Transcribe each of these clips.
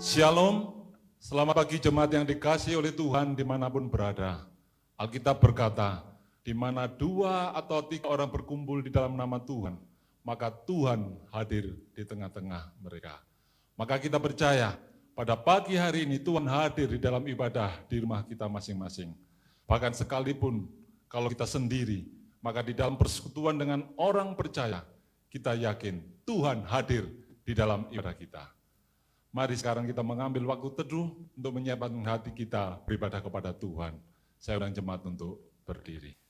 Shalom, selamat pagi jemaat yang dikasihi oleh Tuhan dimanapun berada. Alkitab berkata, di mana 2 atau 3 orang berkumpul di dalam nama Tuhan, maka Tuhan hadir di tengah-tengah mereka. Maka kita percaya, pada pagi hari ini Tuhan hadir di dalam ibadah di rumah kita masing-masing. Bahkan sekalipun kalau kita sendiri, maka di dalam persekutuan dengan orang percaya, kita yakin Tuhan hadir di dalam ibadah kita. Mari sekarang kita mengambil waktu teduh untuk menyiapkan hati kita beribadah kepada Tuhan. Saya undang jemaat untuk berdiri.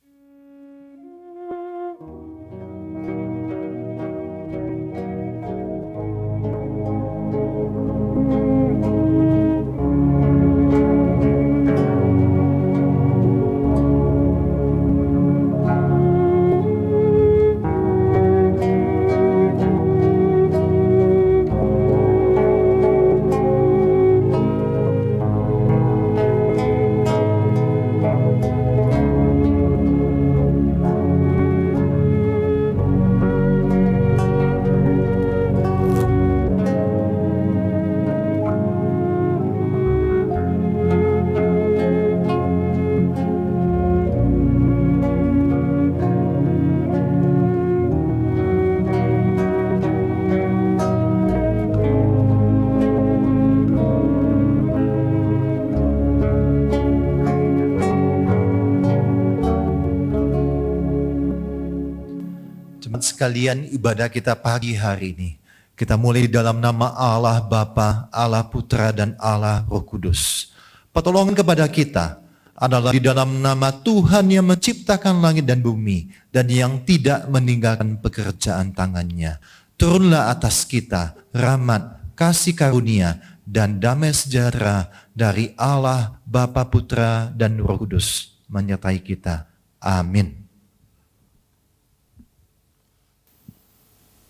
Sekalian, ibadah kita pagi hari ini, kita mulai dalam nama Allah Bapa, Allah Putra, dan Allah Roh Kudus. Pertolongan kepada kita adalah di dalam nama Tuhan yang menciptakan langit dan bumi, dan yang tidak meninggalkan pekerjaan tangannya. Turunlah atas kita rahmat, kasih karunia, dan damai sejahtera dari Allah Bapa, Putra, dan Roh Kudus menyertai kita. Amin.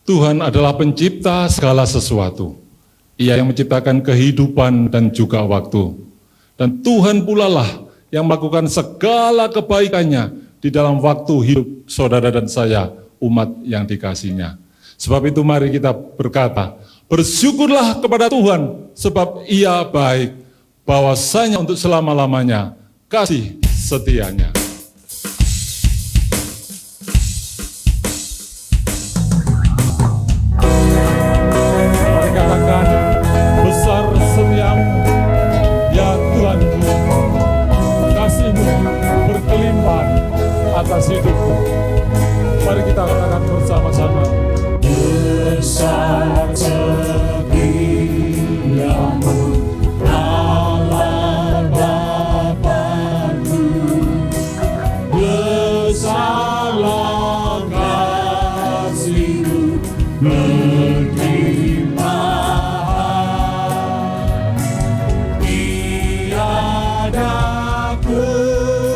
Tuhan adalah pencipta segala sesuatu. Ia yang menciptakan kehidupan dan juga waktu. Dan Tuhan pula lah yang melakukan segala kebaikannya di dalam waktu hidup saudara dan saya, umat yang dikasihinya. Sebab itu mari kita berkata, bersyukurlah kepada Tuhan sebab Ia baik, bahwasanya untuk selama-lamanya kasih setianya. Atas hidupku. Mari kita katakan bersama-sama. Besar setiamu, Allah Bapa-Ku. Besarlah kasih-Mu berlimpah. Tiada kurangnya,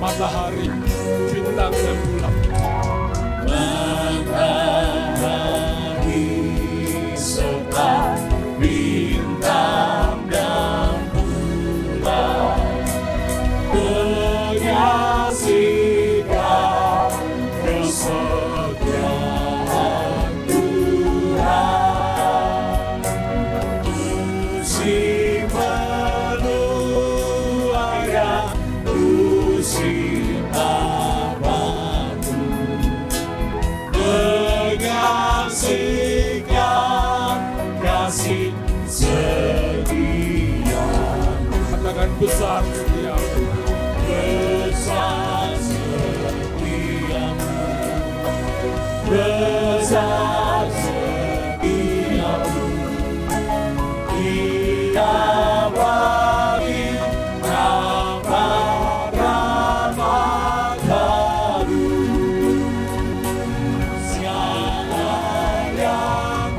matahari, bintang dan bulan. Matahari serta bintang dan bulan menyaksikan kesetiaan Tuhan. Musim menuaikan, musim apapun, menyaksikan kasih setia. Katakan besar setiamu. besar setiamu, tidak bagi rahmat baru. Segala yang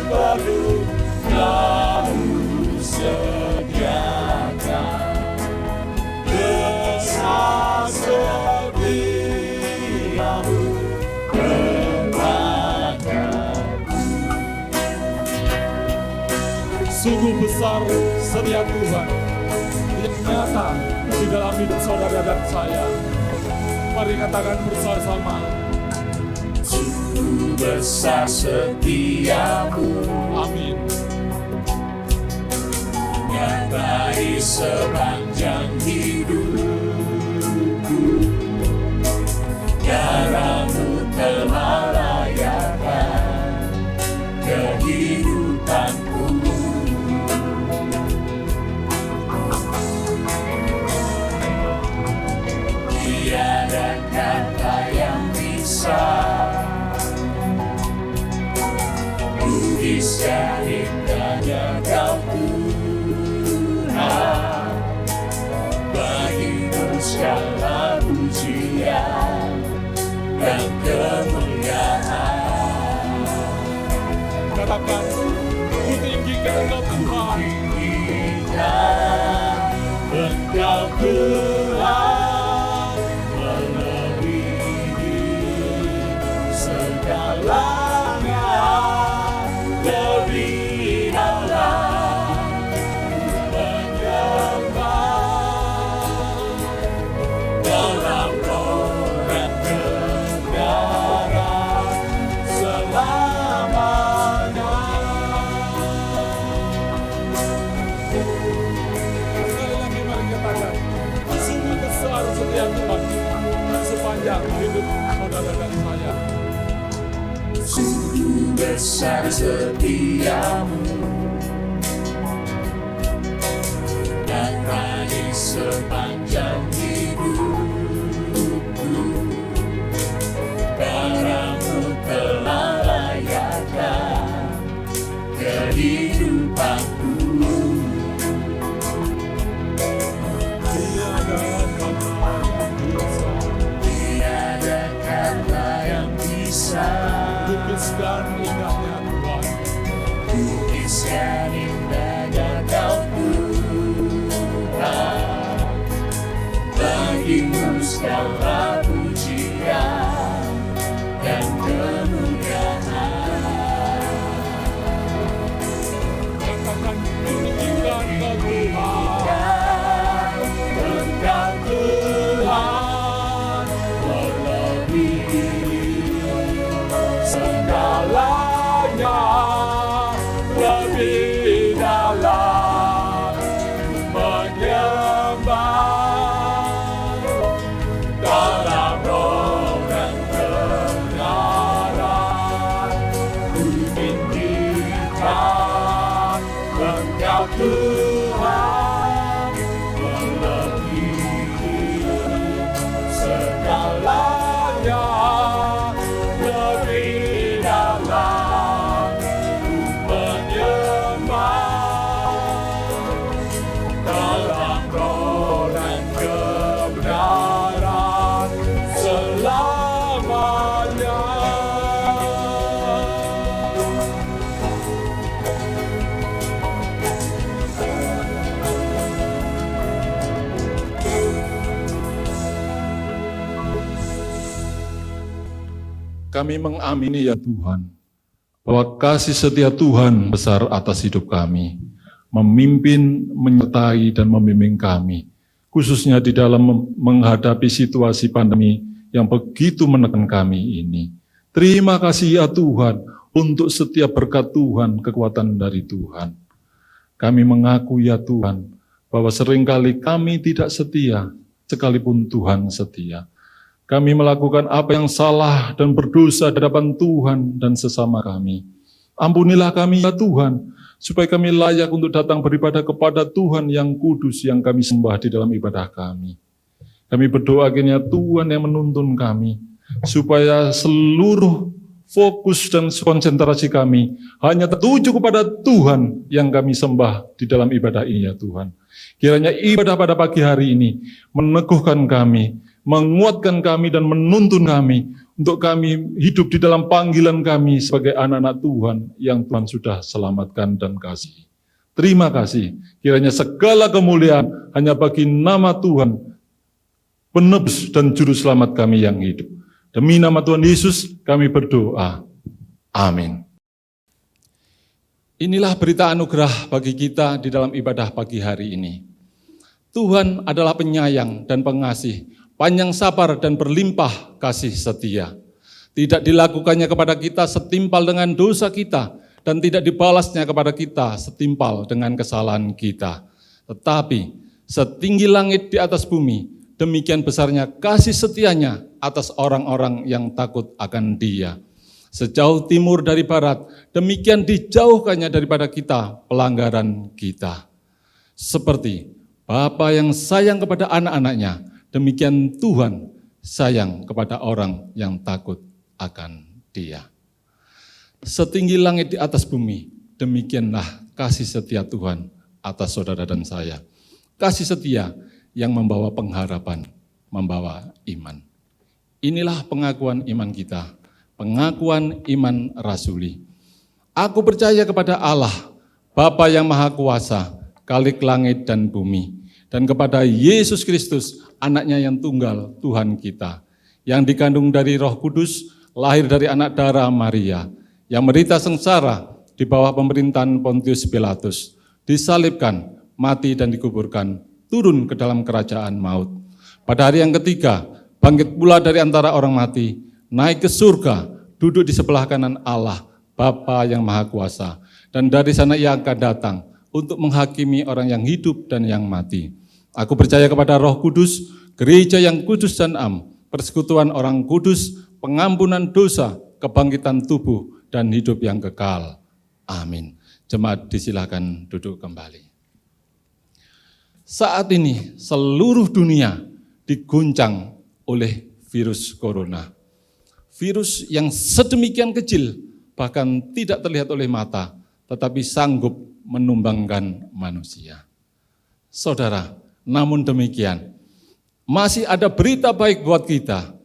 baru kamu sediakan, besar setiamu kepadaku. Sungguh besar setia Tuhan yang nyata di dalam hidup saudara dan saya. Mari katakan bersama-sama. Sungguh besar setiamu, Amin. nyata sepanjang hidupku. Darahmu telah layakan kehidupanku. Tiada kata yang bisa tuliskan indahnya Kau Tuhan. Bagimu segala pujian dan kemuliaan. Katakan, ku tinggikan Engkau Tuhan. Tinggikan Engkau Tuhan, melebihi segalanya, lebih dalam menyembah dalam roh dan kebenaran selamanya. Sekali lagi mari katakan, sungguh besar setia Tuhan sepanjang hidup saudara dan saya. Sungguh besar setiamu, dan di sepanjang hidupku. Darahmu telah layakan kehidupanku. Tiada kata yang bisa Lukiskan indahnya Tuhan. lukiskan indahnya Kau Tuhan. Bagimu segala pujian dan kemuliaan. Katakan, ku tinggikan Engkau Tuhan. Engkau Tuhan, melebihi segalanya, lebih dalam menyembah dalam roh dan kebenaran. Ku tinggikan Engkau Tuhan, melebihi segalanya, lebih dalam menyembah dalam roh dan kebenaran selamanya. Kami mengamini ya Tuhan, bahwa kasih setia Tuhan besar atas hidup kami, memimpin, menyertai, dan membimbing kami, khususnya di dalam menghadapi situasi pandemi yang begitu menekan kami ini. Terima kasih ya Tuhan, untuk setiap berkat Tuhan, kekuatan dari Tuhan. Kami mengaku ya Tuhan, bahwa seringkali kami tidak setia, sekalipun Tuhan setia. Kami melakukan apa yang salah dan berdosa di hadapan Tuhan dan sesama kami. Ampunilah kami ya Tuhan, supaya kami layak untuk datang beribadah kepada Tuhan yang kudus yang kami sembah di dalam ibadah kami. Kami berdoa kiranya Tuhan yang menuntun kami, supaya seluruh fokus dan konsentrasi kami hanya tertuju kepada Tuhan yang kami sembah di dalam ibadah ini ya Tuhan. Kiranya ibadah pada pagi hari ini meneguhkan kami, menguatkan kami dan menuntun kami untuk kami hidup di dalam panggilan kami sebagai anak-anak Tuhan yang Tuhan sudah selamatkan dan kasihi. Terima kasih, kiranya segala kemuliaan hanya bagi nama Tuhan, penebus dan juru selamat kami yang hidup. Demi nama Tuhan Yesus kami berdoa. Amin. Inilah berita anugerah bagi kita di dalam ibadah pagi hari ini. Tuhan adalah penyayang dan pengasih, panjang sabar dan berlimpah kasih setia. Tidak dilakukannya kepada kita setimpal dengan dosa kita, dan tidak dibalasnya kepada kita setimpal dengan kesalahan kita. Tetapi setinggi langit di atas bumi, demikian besarnya kasih setianya atas orang-orang yang takut akan Dia. Sejauh timur dari barat, demikian dijauhkannya daripada kita pelanggaran kita. Seperti Bapa yang sayang kepada anak-anaknya, demikian Tuhan sayang kepada orang yang takut akan Dia. Setinggi langit di atas bumi, demikianlah kasih setia Tuhan atas saudara dan saya. Kasih setia yang membawa pengharapan, membawa iman. Inilah pengakuan iman kita, pengakuan iman rasuli. Aku percaya kepada Allah, Bapa yang Maha Kuasa, Khalik langit dan bumi, dan kepada Yesus Kristus, anaknya yang tunggal, Tuhan kita, yang dikandung dari Roh Kudus, lahir dari anak darah Maria, yang menderita sengsara di bawah pemerintahan Pontius Pilatus, disalibkan, mati dan dikuburkan, turun ke dalam kerajaan maut. Pada hari yang ketiga, bangkit pula dari antara orang mati, naik ke surga, duduk di sebelah kanan Allah, Bapa yang Maha Kuasa, dan dari sana Ia akan datang untuk menghakimi orang yang hidup dan yang mati. Aku percaya kepada Roh Kudus, gereja yang kudus dan am, persekutuan orang kudus, pengampunan dosa, kebangkitan tubuh, dan hidup yang kekal. Amin. Jemaat disilakan duduk kembali. Saat ini seluruh dunia diguncang oleh virus corona. Virus yang sedemikian kecil, bahkan tidak terlihat oleh mata, tetapi sanggup menumbangkan manusia. Saudara, namun demikian, masih ada berita baik buat kita,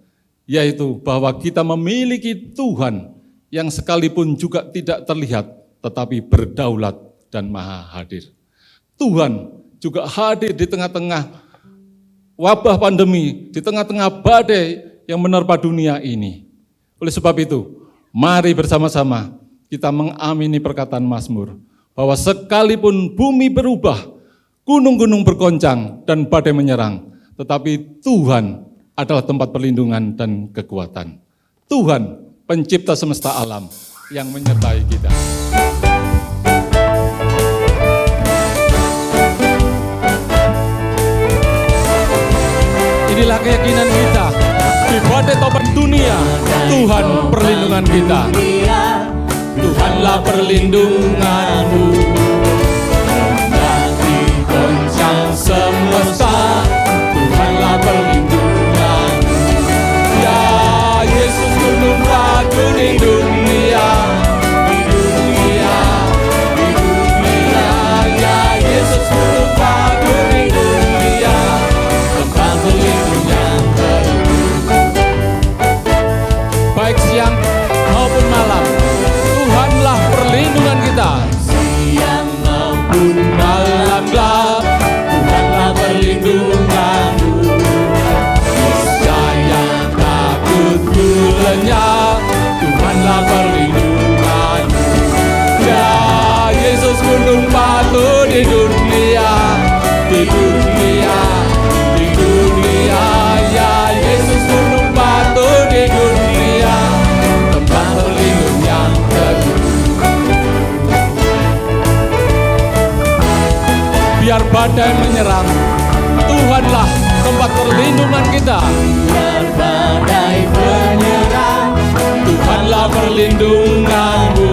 yaitu bahwa kita memiliki Tuhan yang sekalipun juga tidak terlihat, tetapi berdaulat dan maha hadir. Tuhan juga hadir di tengah-tengah wabah pandemi, di tengah-tengah badai yang menerpa dunia ini. Oleh sebab itu, mari bersama-sama kita mengamini perkataan Mazmur, bahwa sekalipun bumi berubah, gunung-gunung bergoncang dan badai menyerang, tetapi Tuhan adalah tempat perlindungan dan kekuatan. Tuhan pencipta semesta alam yang menyertai kita. Inilah keyakinan kita di badai topan dunia. Tuhan perlindungan kita. Tuhanlah perlindunganmu. Nanti goncang semesta, Tuhanlah perlindunganmu. Ya Yesus gunung batu di dunia, di dunia, di dunia. Ya Yesus gunung batu di dunia, tempat berlindung yang teguh. Baik siang maupun malam, Tuhanlah perlindungan kita. Siang maupun malam gelap, Tuhanlah perlindunganmu. Niscaya takutku lenyap, Tuhanlah perlindunganmu. Ya Yesus gunung batu di dunia, di dunia, di dunia. Ya Yesus gunung batu di dunia, tempat berlindung yang teguh. Biar badai menyerang, Tuhanlah tempat perlindungan kita. Biar badai menyerang, Tuhanlah perlindunganmu.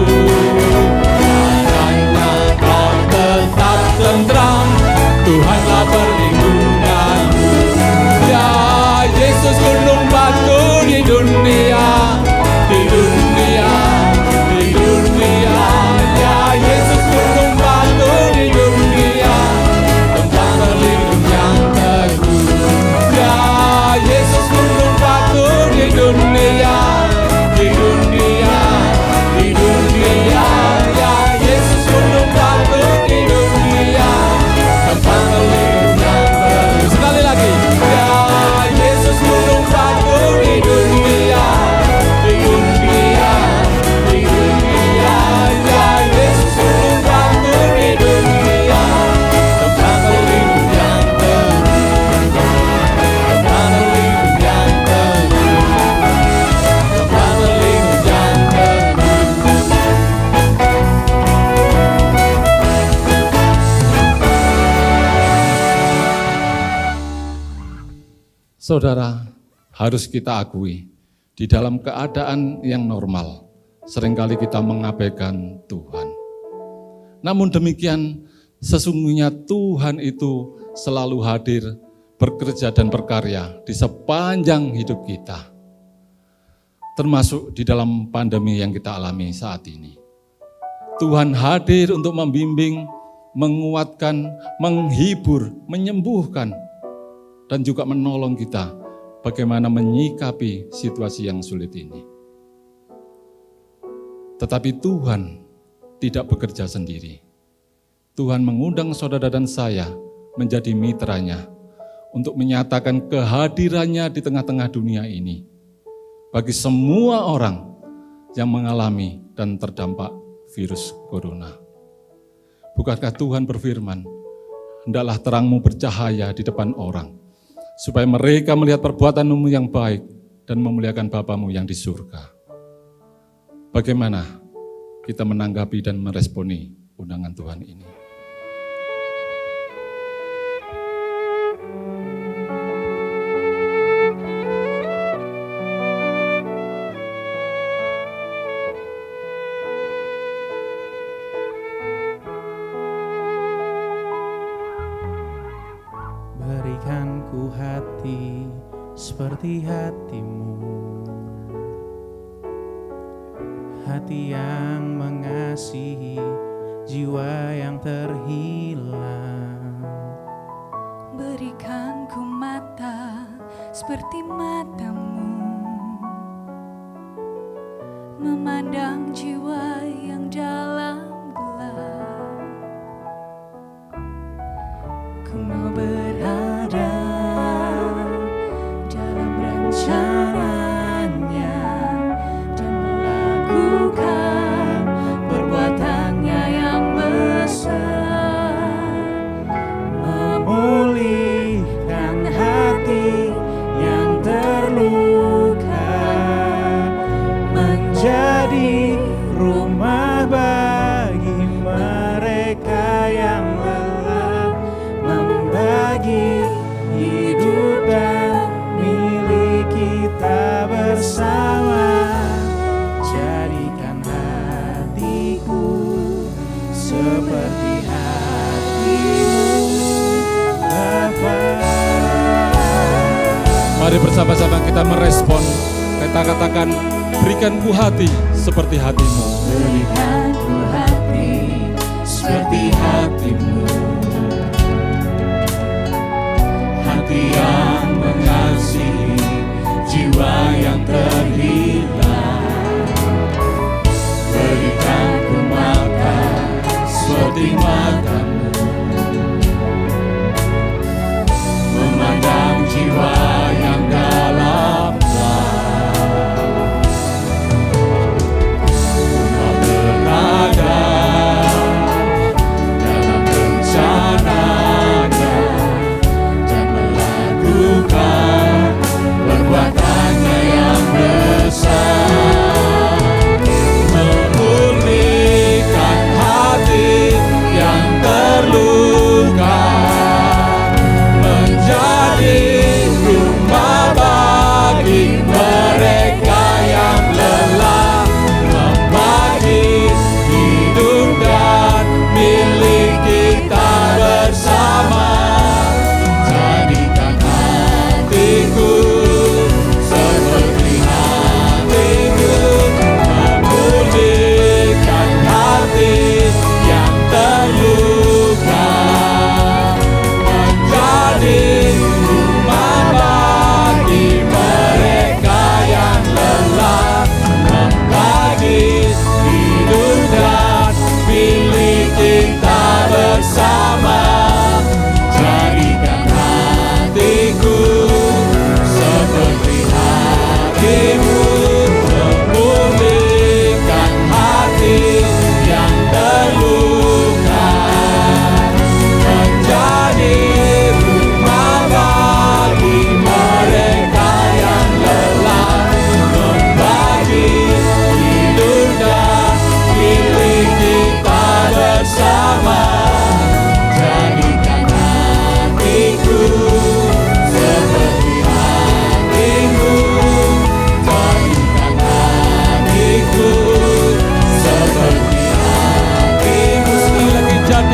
Karena kau tetap tentram, Tuhanlah perlindunganmu. Ya Yesus gunung batu di dunia, Saudara, harus kita akui, di dalam keadaan yang normal, seringkali kita mengabaikan Tuhan. Namun demikian, sesungguhnya Tuhan itu selalu hadir, bekerja dan berkarya di sepanjang hidup kita. Termasuk di dalam pandemi yang kita alami saat ini. Tuhan hadir untuk membimbing, menguatkan, menghibur, menyembuhkan, dan juga menolong kita bagaimana menyikapi situasi yang sulit ini. Tetapi Tuhan tidak bekerja sendiri. Tuhan mengundang saudara dan saya menjadi mitranya untuk menyatakan kehadirannya di tengah-tengah dunia ini bagi semua orang yang mengalami dan terdampak virus corona. Bukankah Tuhan berfirman, hendaklah terangmu bercahaya di depan orang, supaya mereka melihat perbuatanmu yang baik dan memuliakan Bapamu yang di surga. Bagaimana kita menanggapi dan meresponi undangan Tuhan ini? Berikan ku hati seperti hatimu, hati yang mengasihi, jiwa yang terhilang. Berikan ku mata seperti matamu, memandang jiwa yang dalam gelap. Ku mau berada dalam rencananya dan melakukan perbuatannya yang besar, Memulihkan hati yang terluka, menjadi rumah bagi mereka yang lelah, membagi hidup dan milik kita bersama. Jadikan hatiku seperti hatimu, Bapa. Mari bersama-sama kita merespon, kita katakan, berikan ku hati seperti hatimu. berikan ku hati seperti hatimu, Hati yang mengasihi, jiwa yang terhilang. Berikan ku mata seperti matamu, memandang jiwa yang dalam gelap. Ku mau berada dalam rencananya dan melakukan perbuatannya yang benar.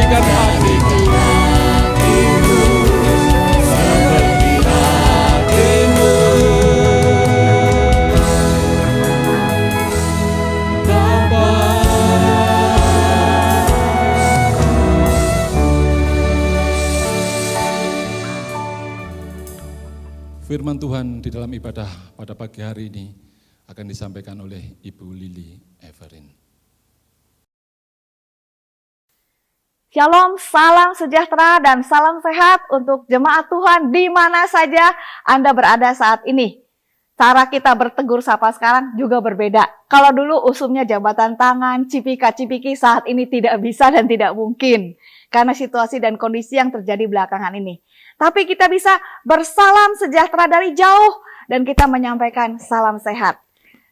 Jadikan hatiku seperti hatimu, Bapa. Firman Tuhan di dalam ibadah pada pagi hari ini akan disampaikan oleh Ibu Lili Everin. Shalom, salam sejahtera dan salam sehat untuk jemaat Tuhan di mana saja Anda berada saat ini. Cara kita bertegur sapa sekarang juga berbeda. Kalau dulu usumnya jabatan tangan, cipika-cipiki, saat ini tidak bisa dan tidak mungkin. Karena situasi dan kondisi yang terjadi belakangan ini. Tapi kita bisa bersalam sejahtera dari jauh dan kita menyampaikan salam sehat.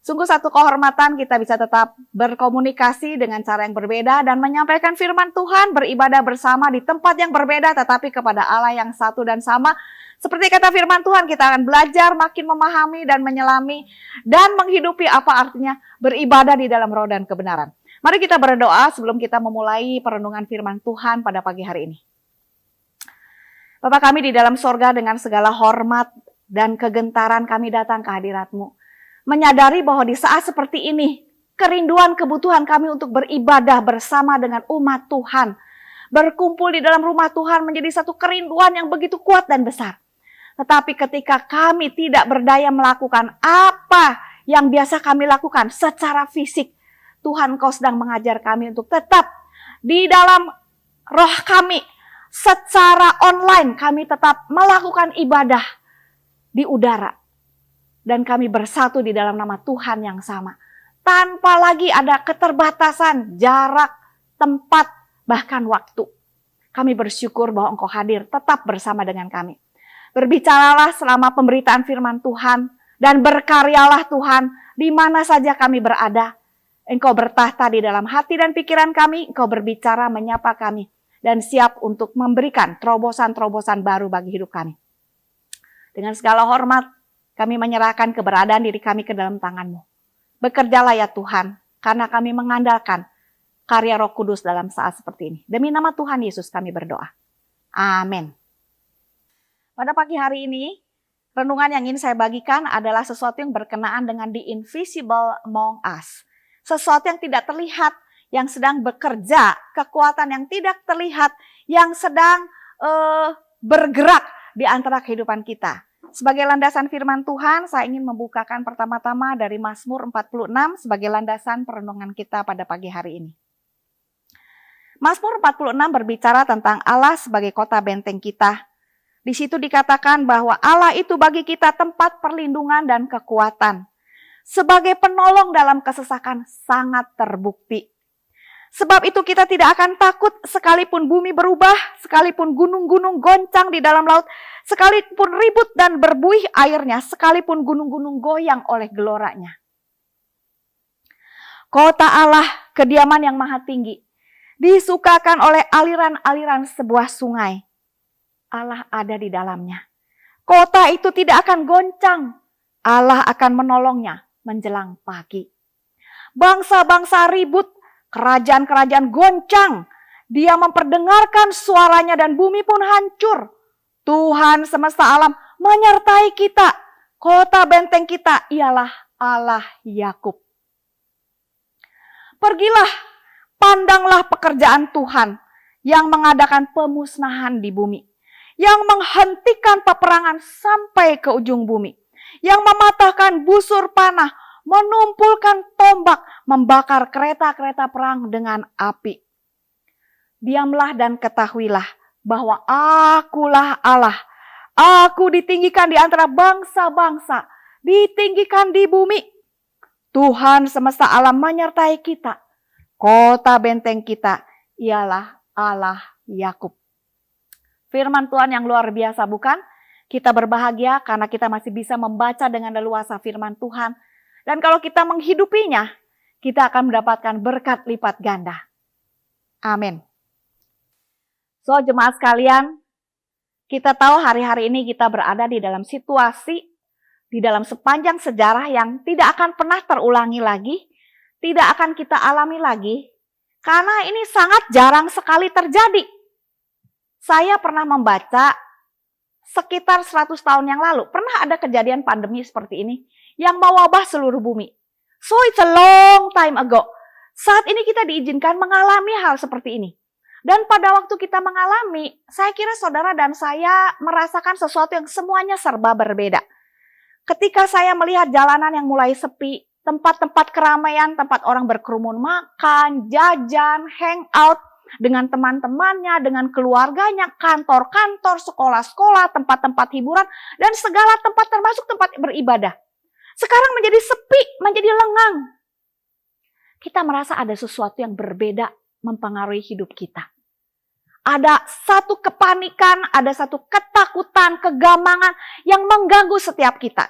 Sungguh satu kehormatan kita bisa tetap berkomunikasi dengan cara yang berbeda dan menyampaikan firman Tuhan, beribadah bersama di tempat yang berbeda tetapi kepada Allah yang satu dan sama. Seperti kata firman Tuhan, kita akan belajar makin memahami dan menyelami dan menghidupi apa artinya beribadah di dalam roh dan kebenaran. Mari kita berdoa sebelum kita memulai perenungan firman Tuhan pada pagi hari ini. Bapa kami di dalam sorga, dengan segala hormat dan kegentaran kami datang ke hadirat-Mu. Menyadari bahwa di saat seperti ini, kerinduan kebutuhan kami untuk beribadah bersama dengan umat Tuhan, berkumpul di dalam rumah Tuhan menjadi satu kerinduan yang begitu kuat dan besar. Tetapi ketika kami tidak berdaya melakukan apa yang biasa kami lakukan secara fisik, Tuhan Engkau sedang mengajar kami untuk tetap di dalam roh kami, secara online kami tetap melakukan ibadah di udara. Dan kami bersatu di dalam nama Tuhan yang sama. Tanpa lagi ada keterbatasan, jarak, tempat, bahkan waktu. Kami bersyukur bahwa Engkau hadir tetap bersama dengan kami. Berbicaralah selama pemberitaan firman Tuhan. Dan berkaryalah Tuhan di mana saja kami berada. Engkau bertahta di dalam hati dan pikiran kami. Engkau berbicara menyapa kami. Dan siap untuk memberikan terobosan-terobosan baru bagi hidup kami. Dengan segala hormat, kami menyerahkan keberadaan diri kami ke dalam tangan-Mu. Bekerjalah ya Tuhan, karena kami mengandalkan karya Roh Kudus dalam saat seperti ini. Demi nama Tuhan Yesus kami berdoa. Amin. Pada pagi hari ini, renungan yang ingin saya bagikan adalah sesuatu yang berkenaan dengan the invisible among us. Sesuatu yang tidak terlihat, yang sedang bekerja, kekuatan yang tidak terlihat, yang sedang bergerak di antara kehidupan kita. Sebagai landasan firman Tuhan, saya ingin membukakan pertama-tama dari Mazmur 46 sebagai landasan perenungan kita pada pagi hari ini. Mazmur 46 berbicara tentang Allah sebagai kota benteng kita. Di situ dikatakan bahwa Allah itu bagi kita tempat perlindungan dan kekuatan. Sebagai penolong dalam kesesakan sangat terbukti. Sebab itu kita tidak akan takut sekalipun bumi berubah, sekalipun gunung-gunung goncang di dalam laut, sekalipun ribut dan berbuih airnya, sekalipun gunung-gunung goyang oleh geloranya. Kota Allah, kediaman yang maha tinggi, disukakan oleh aliran-aliran sebuah sungai. Allah ada di dalamnya. Kota itu tidak akan goncang, Allah akan menolongnya menjelang pagi. Bangsa-bangsa ribut, kerajaan-kerajaan goncang, Dia memperdengarkan suaranya dan bumi pun hancur. Tuhan semesta alam menyertai kita. Kota benteng kita ialah Allah Yakub. Pergilah, pandanglah pekerjaan Tuhan yang mengadakan pemusnahan di bumi. Yang menghentikan peperangan sampai ke ujung bumi. Yang mematahkan busur panah, menumpulkan tombak, membakar kereta-kereta perang dengan api. Diamlah dan ketahuilah bahwa Akulah Allah. Aku ditinggikan di antara bangsa-bangsa, ditinggikan di bumi. Tuhan semesta alam menyertai kita. Kota benteng kita ialah Allah Yakub. Firman Tuhan yang luar biasa, bukan? Kita berbahagia karena kita masih bisa membaca dengan leluasa firman Tuhan. Dan kalau kita menghidupinya, kita akan mendapatkan berkat lipat ganda. Amin. So, jemaat sekalian, kita tahu hari-hari ini kita berada di dalam situasi, di dalam sepanjang sejarah yang tidak akan pernah terulangi lagi, tidak akan kita alami lagi, Karena ini sangat jarang sekali terjadi. Saya pernah membaca sekitar 100 tahun yang lalu, pernah ada kejadian pandemi seperti ini yang mewabah seluruh bumi. So it's a long time ago. Saat ini kita diizinkan mengalami hal seperti ini. Dan pada waktu kita mengalami, saya kira saudara dan saya merasakan sesuatu yang semuanya serba berbeda. Ketika saya melihat jalanan yang mulai sepi, tempat-tempat keramaian, tempat orang berkerumun makan, jajan, hangout dengan teman-temannya, dengan keluarganya, kantor-kantor, sekolah-sekolah, tempat-tempat hiburan, dan segala tempat termasuk tempat beribadah. Sekarang menjadi sepi, menjadi lengang. Kita merasa ada sesuatu yang berbeda mempengaruhi hidup kita. Ada satu kepanikan, ada satu ketakutan, kegamangan yang mengganggu setiap kita.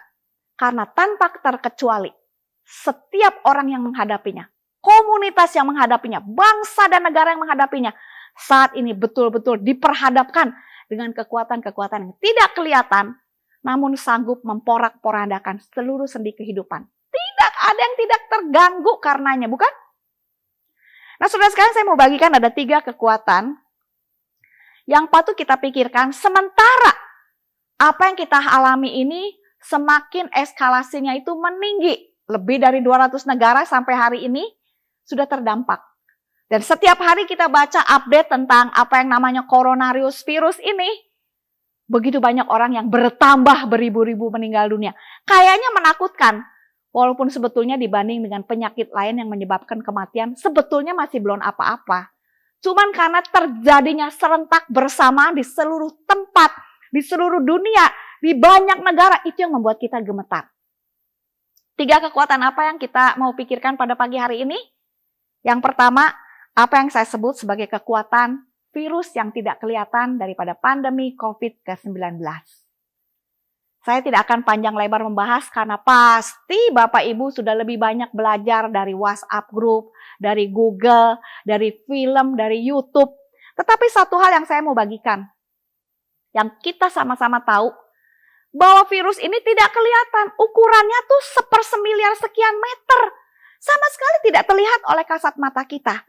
Karena tanpa terkecuali, setiap orang yang menghadapinya, komunitas yang menghadapinya, bangsa dan negara yang menghadapinya, saat ini betul-betul diperhadapkan dengan kekuatan-kekuatan yang tidak kelihatan, namun sanggup memporak-porandakan seluruh sendi kehidupan. Tidak ada yang tidak terganggu karenanya, bukan? Nah, saudara sekalian, saya mau bagikan ada 3 kekuatan yang patut kita pikirkan sementara apa yang kita alami ini semakin eskalasinya itu meninggi. Lebih dari 200 negara sampai hari ini sudah terdampak. Dan setiap hari kita baca update tentang apa yang namanya coronavirus virus ini. Begitu banyak orang yang bertambah beribu-ribu meninggal dunia. Kayaknya menakutkan. Walaupun sebetulnya dibanding dengan penyakit lain yang menyebabkan kematian, sebetulnya masih belum apa-apa. Cuman karena terjadinya serentak bersamaan di seluruh tempat, di seluruh dunia, di banyak negara, itu yang membuat kita gemetar. 3 kekuatan apa yang kita mau pikirkan pada pagi hari ini? Yang pertama, apa yang saya sebut sebagai kekuatan virus yang tidak kelihatan daripada pandemi COVID-19. Saya tidak akan panjang lebar membahas karena pasti Bapak Ibu sudah lebih banyak belajar dari WhatsApp group, dari Google, dari film, dari YouTube. Tetapi satu hal yang saya mau bagikan, yang kita sama-sama tahu, bahwa virus ini tidak kelihatan. Ukurannya tuh 1/1000 sekian meter. Sama sekali tidak terlihat oleh kasat mata kita.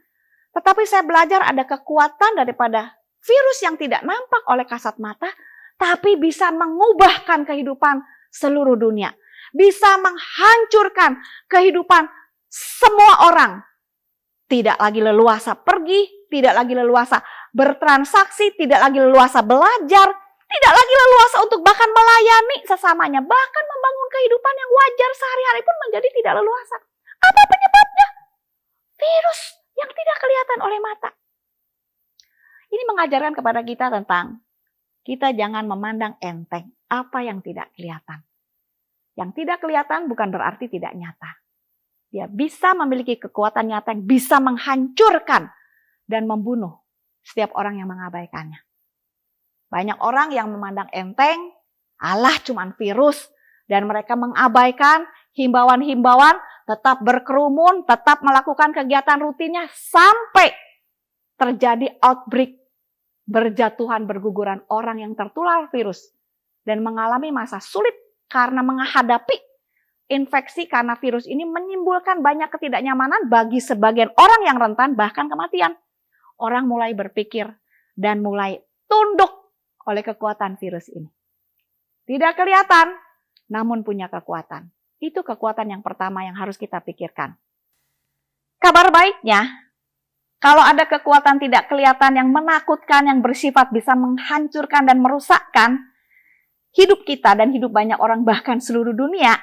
Tetapi saya belajar ada kekuatan daripada virus yang tidak nampak oleh kasat mata, tapi bisa mengubahkan kehidupan seluruh dunia. Bisa menghancurkan kehidupan semua orang. Tidak lagi leluasa pergi, tidak lagi leluasa bertransaksi, tidak lagi leluasa belajar, tidak lagi leluasa untuk bahkan melayani sesamanya, bahkan membangun kehidupan yang wajar sehari-hari pun menjadi tidak leluasa. Apa penyebabnya? Virus yang tidak kelihatan oleh mata. Ini mengajarkan kepada kita tentang kita jangan memandang enteng apa yang tidak kelihatan. Yang tidak kelihatan bukan berarti tidak nyata. Dia bisa memiliki kekuatan nyata yang bisa menghancurkan dan membunuh setiap orang yang mengabaikannya. Banyak orang yang memandang enteng, Allah cuman virus, dan mereka mengabaikan himbauan-himbauan, tetap berkerumun, tetap melakukan kegiatan rutinnya sampai terjadi outbreak, berjatuhan berguguran orang yang tertular virus dan mengalami masa sulit karena menghadapi infeksi karena virus ini menimbulkan banyak ketidaknyamanan bagi sebagian orang yang rentan bahkan kematian. Orang mulai berpikir dan mulai tunduk oleh kekuatan virus ini. Tidak kelihatan namun punya kekuatan. Itu kekuatan yang pertama yang harus kita pikirkan. Kabar baiknya, kalau ada kekuatan tidak kelihatan yang menakutkan, yang bersifat bisa menghancurkan dan merusakkan hidup kita dan hidup banyak orang bahkan seluruh dunia,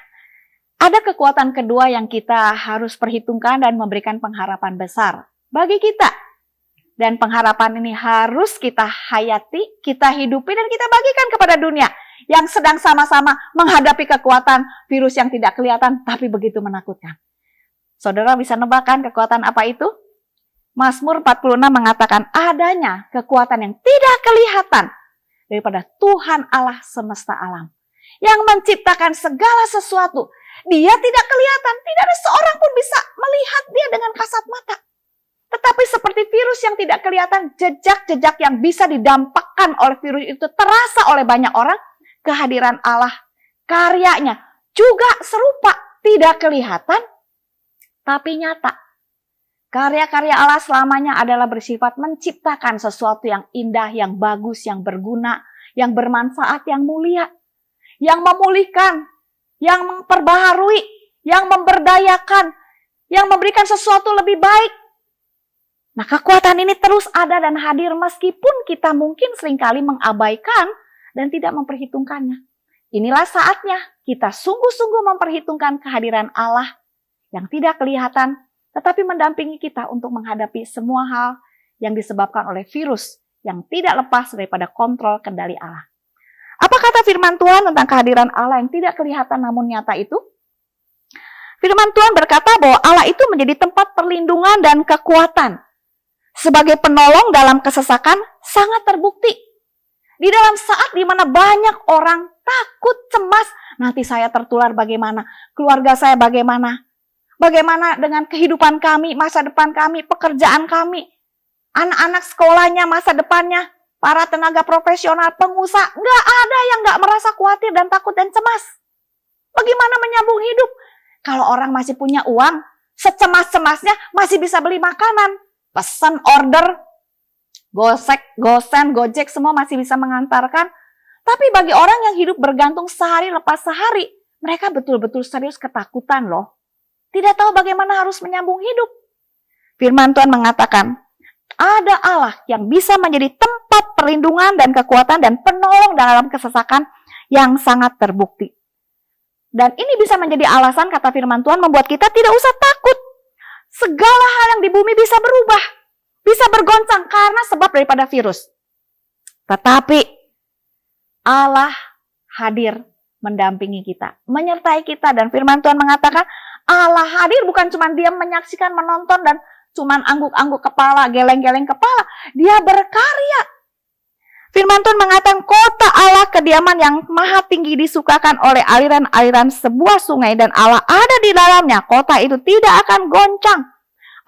ada kekuatan kedua yang kita harus perhitungkan dan memberikan pengharapan besar bagi kita. Dan pengharapan ini harus kita hayati, kita hidupi dan kita bagikan kepada dunia yang sedang sama-sama menghadapi kekuatan virus yang tidak kelihatan tapi begitu menakutkan. Saudara bisa nebakkan kekuatan apa itu? Mazmur 46 mengatakan adanya kekuatan yang tidak kelihatan daripada Tuhan Allah semesta alam yang menciptakan segala sesuatu. Dia tidak kelihatan, tidak ada seorang pun bisa melihat dia dengan kasat mata. Tetapi seperti virus yang tidak kelihatan, jejak-jejak yang bisa didampakkan oleh virus itu terasa oleh banyak orang, kehadiran Allah, karyanya juga serupa, tidak kelihatan tapi nyata. Karya-karya Allah selamanya adalah bersifat menciptakan sesuatu yang indah, yang bagus, yang berguna, yang bermanfaat, yang mulia, yang memulihkan, yang memperbaharui, yang memberdayakan, yang memberikan sesuatu lebih baik. Nah, kekuatan ini terus ada dan hadir meskipun kita mungkin seringkali mengabaikan dan tidak memperhitungkannya. Inilah saatnya kita sungguh-sungguh memperhitungkan kehadiran Allah yang tidak kelihatan, tetapi mendampingi kita untuk menghadapi semua hal yang disebabkan oleh virus yang tidak lepas daripada kontrol kendali Allah. Apa kata firman Tuhan tentang kehadiran Allah yang tidak kelihatan namun nyata itu? Firman Tuhan berkata bahwa Allah itu menjadi tempat perlindungan dan kekuatan. Sebagai penolong dalam kesesakan sangat terbukti. Di dalam saat di mana banyak orang takut, cemas, nanti saya tertular bagaimana, keluarga saya bagaimana, bagaimana dengan kehidupan kami, masa depan kami, pekerjaan kami, anak-anak sekolahnya, masa depannya, para tenaga profesional, pengusaha, nggak ada yang nggak merasa khawatir dan takut dan cemas. Bagaimana menyambung hidup? Kalau orang masih punya uang, secemas-cemasnya masih bisa beli makanan, pesan order, Gosen, Gojek, semua masih bisa mengantarkan. Tapi bagi orang yang hidup bergantung sehari lepas sehari, mereka betul-betul serius ketakutan loh. Tidak tahu bagaimana harus menyambung hidup. Firman Tuhan mengatakan, ada Allah yang bisa menjadi tempat perlindungan dan kekuatan dan penolong dalam kesesakan yang sangat terbukti. Dan ini bisa menjadi alasan, kata firman Tuhan, membuat kita tidak usah takut. Segala hal yang di bumi bisa berubah, bisa bergoncang karena sebab daripada virus. Tetapi Allah hadir mendampingi kita, menyertai kita, dan firman Tuhan mengatakan Allah hadir bukan cuma diam menyaksikan, menonton, dan cuma angguk-angguk kepala, geleng-geleng kepala. Dia berkarya. Firman Tuhan mengatakan kota Allah, kediaman yang maha tinggi, disukakan oleh aliran-aliran sebuah sungai dan Allah ada di dalamnya. Kota itu tidak akan goncang.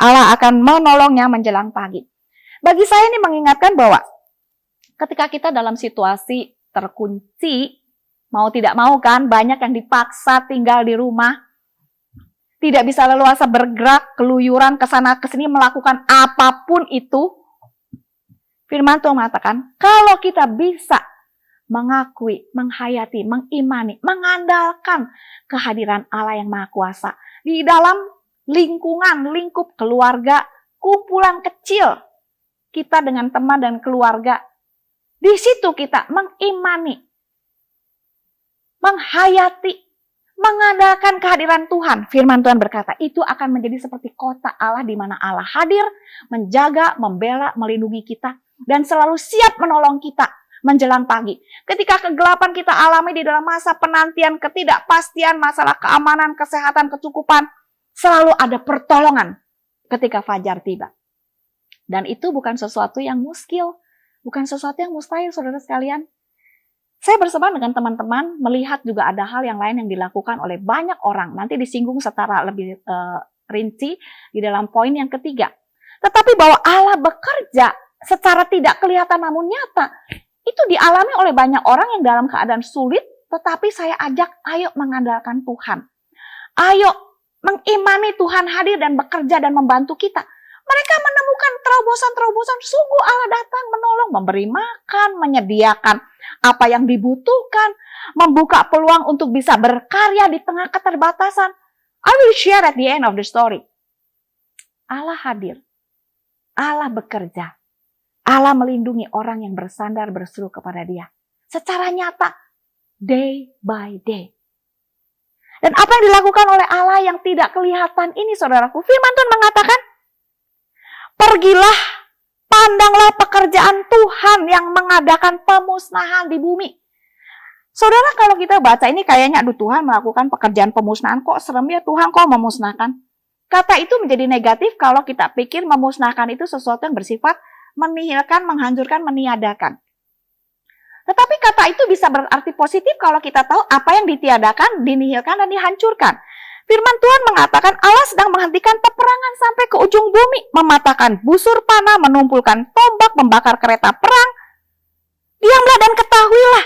Allah akan menolongnya menjelang pagi. Bagi saya ini mengingatkan bahwa ketika kita dalam situasi terkunci, mau tidak mau kan, banyak yang dipaksa tinggal di rumah, tidak bisa leluasa bergerak, keluyuran kesana kesini melakukan apapun itu. Firman Tuhan mengatakan, kalau kita bisa mengakui, menghayati, mengimani, mengandalkan kehadiran Allah yang Maha Kuasa di dalam lingkungan, lingkup keluarga, kumpulan kecil kita dengan teman dan keluarga, di situ kita mengimani, menghayati, mengandalkan kehadiran Tuhan. Firman Tuhan berkata, itu akan menjadi seperti kota Allah di mana Allah hadir, menjaga, membela, melindungi kita, dan selalu siap menolong kita menjelang pagi. Ketika kegelapan kita alami di dalam masa penantian, ketidakpastian, masalah keamanan, kesehatan, kecukupan, selalu ada pertolongan ketika fajar tiba. Dan itu bukan sesuatu yang muskil, bukan sesuatu yang mustahil, saudara sekalian. Saya bersama dengan teman-teman melihat juga ada hal yang lain yang dilakukan oleh banyak orang. Nanti disinggung secara lebih rinci di dalam poin yang ketiga. Tetapi bahwa Allah bekerja secara tidak kelihatan namun nyata, itu dialami oleh banyak orang yang dalam keadaan sulit, tetapi saya ajak, ayo mengandalkan Tuhan. Ayo mengimani Tuhan hadir dan bekerja dan membantu kita. Mereka menemukan terobosan-terobosan, sungguh Allah datang menolong, memberi makan, menyediakan apa yang dibutuhkan, membuka peluang untuk bisa berkarya di tengah keterbatasan. I will share at the end of the story. Allah hadir, Allah bekerja, Allah melindungi orang yang bersandar berseru kepada Dia secara nyata, day by day. Dan apa yang dilakukan oleh Allah yang tidak kelihatan ini, saudaraku, firman Tuhan mengatakan, pergilah, pandanglah pekerjaan Tuhan yang mengadakan pemusnahan di bumi. Saudara, kalau kita baca ini kayaknya, aduh, Tuhan melakukan pekerjaan pemusnahan, kok serem ya, Tuhan kok memusnahkan. Kata itu menjadi negatif kalau kita pikir memusnahkan itu sesuatu yang bersifat menihilkan, menghancurkan, meniadakan. Tetapi kata itu bisa berarti positif kalau kita tahu apa yang ditiadakan, dinihilkan, dan dihancurkan. Firman Tuhan mengatakan Allah sedang menghentikan peperangan sampai ke ujung bumi, mematahkan busur panah, menumpulkan tombak, membakar kereta perang. Diamlah dan ketahuilah,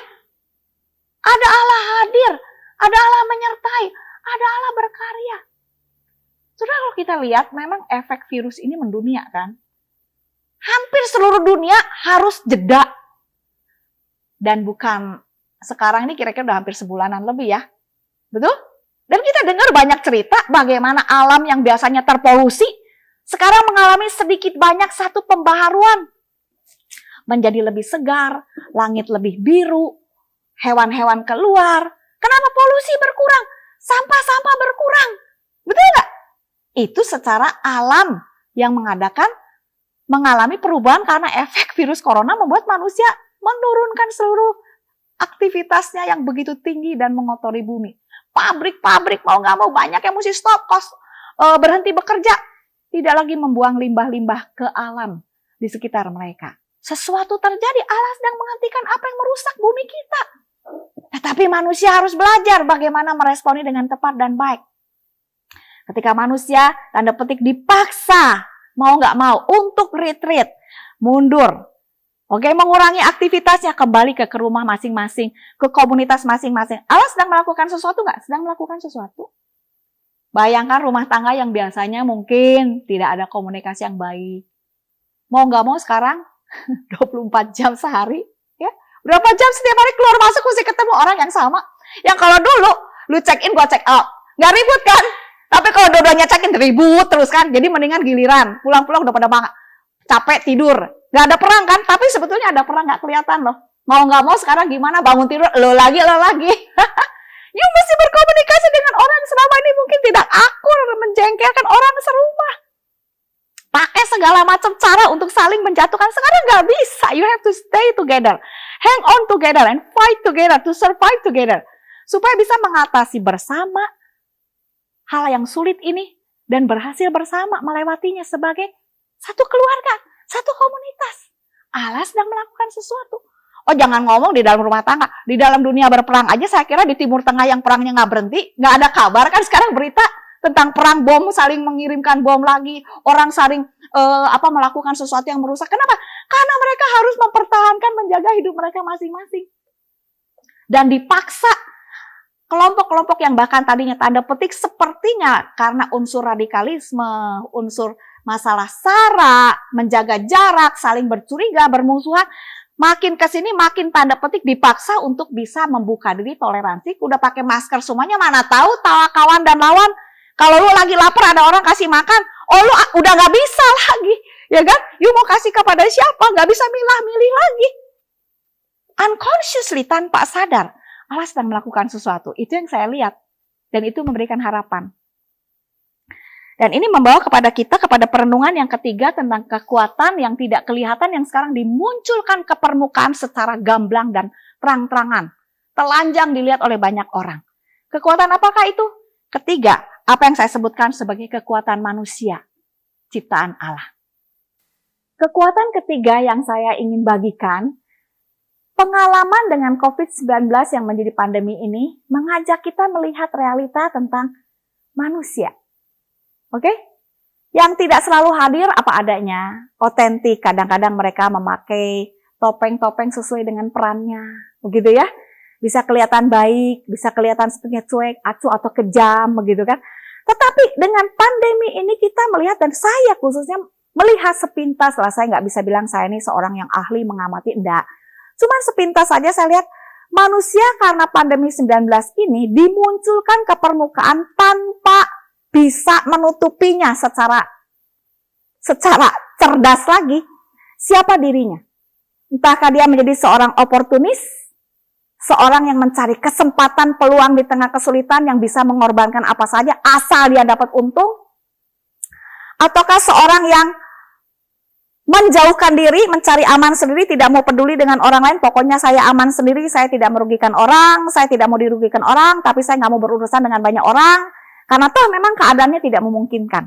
ada Allah hadir, ada Allah menyertai, ada Allah berkarya. Saudara, kalau kita lihat memang efek virus ini mendunia kan. Hampir seluruh dunia harus jeda. Dan bukan sekarang ini kira-kira udah hampir sebulanan lebih ya. Betul? Dan kita dengar banyak cerita bagaimana alam yang biasanya terpolusi sekarang mengalami sedikit banyak satu pembaharuan. Menjadi lebih segar, langit lebih biru, hewan-hewan keluar. Kenapa polusi berkurang? Sampah-sampah berkurang. Betul nggak? Itu secara alam yang mengalami perubahan karena efek virus corona membuat manusia menurunkan seluruh aktivitasnya yang begitu tinggi dan mengotori bumi. Pabrik-pabrik mau nggak mau banyak yang mesti stop, berhenti bekerja. Tidak lagi membuang limbah-limbah ke alam di sekitar mereka. Sesuatu terjadi, Allah sedang menghentikan apa yang merusak bumi kita. Tetapi manusia harus belajar bagaimana meresponi dengan tepat dan baik. Ketika manusia, tanda petik, dipaksa, mau nggak mau, untuk retreat, mundur. Oke, mengurangi aktivitasnya, kembali ke rumah masing-masing, ke komunitas masing-masing. Allah sedang melakukan sesuatu nggak? Sedang melakukan sesuatu. Bayangkan rumah tangga yang biasanya mungkin tidak ada komunikasi yang baik. Mau nggak mau sekarang 24 jam sehari, ya. Berapa jam setiap hari keluar masuk mesti ketemu orang yang sama. Yang kalau dulu lu check in, gua check out, nggak ribut kan? Tapi kalau dua-duanya check in ribut terus kan. Jadi mendingan giliran, pulang-pulang udah pada capek tidur. Nggak ada perang kan? Tapi sebetulnya ada perang, nggak kelihatan loh. Mau nggak mau sekarang gimana bangun tidur, lo lagi. You mesti berkomunikasi dengan orang yang selama ini mungkin tidak akur, menjengkelkan orang serumah. Pakai segala macam cara untuk saling menjatuhkan. Sekarang nggak bisa. You have to stay together. Hang on together and fight together to survive together. Supaya bisa mengatasi bersama hal yang sulit ini dan berhasil bersama melewatinya sebagai satu keluarga, satu komunitas. Allah sedang melakukan sesuatu. Oh, jangan ngomong di dalam rumah tangga, di dalam dunia berperang aja. Saya kira di Timur Tengah yang perangnya nggak berhenti, nggak ada kabar kan sekarang berita tentang perang bom, saling mengirimkan bom lagi, orang saling melakukan sesuatu yang merusak. Kenapa? Karena mereka harus mempertahankan, menjaga hidup mereka masing-masing. Dan dipaksa kelompok-kelompok yang bahkan tadinya tanda petik sepertinya karena unsur radikalisme, unsur masalah sara, menjaga jarak, saling bercuriga, bermusuhan, makin kesini makin tanda petik dipaksa untuk bisa membuka diri, toleransi. Udah pakai masker semuanya, mana tahu kawan dan lawan. Kalau lu lagi lapar ada orang kasih makan, oh lu udah gak bisa lagi, ya kan? You mau kasih kepada siapa? Gak bisa milah-milih lagi. Unconsciously, tanpa sadar, Allah sedang melakukan sesuatu. Itu yang saya lihat. Dan itu memberikan harapan. Dan ini membawa kepada kita, kepada perenungan yang ketiga tentang kekuatan yang tidak kelihatan yang sekarang dimunculkan ke permukaan secara gamblang dan terang-terangan. Telanjang dilihat oleh banyak orang. Kekuatan apakah itu? Ketiga, apa yang saya sebutkan sebagai kekuatan manusia, ciptaan Allah. Kekuatan ketiga yang saya ingin bagikan, pengalaman dengan COVID-19 yang menjadi pandemi ini mengajak kita melihat realita tentang manusia. Oke? Yang tidak selalu hadir apa adanya, otentik. Kadang-kadang mereka memakai topeng-topeng sesuai dengan perannya, begitu ya. Bisa kelihatan baik, bisa kelihatan sepertinya cuek, acuh atau kejam, begitu kan. Tetapi dengan pandemi ini kita melihat, dan saya khususnya melihat sepintas, lah saya nggak bisa bilang saya ini seorang yang ahli mengamati, enggak. Cuma sepintas saja saya lihat manusia karena pandemi 19 ini dimunculkan ke permukaan tanpa bisa menutupinya secara cerdas lagi. Siapa dirinya? Entahkah dia menjadi seorang oportunis, seorang yang mencari kesempatan peluang di tengah kesulitan yang bisa mengorbankan apa saja asal dia dapat untung, ataukah seorang yang menjauhkan diri, mencari aman sendiri, tidak mau peduli dengan orang lain, pokoknya saya aman sendiri, saya tidak merugikan orang, saya tidak mau dirugikan orang, tapi saya nggak mau berurusan dengan banyak orang, karena toh memang keadaannya tidak memungkinkan.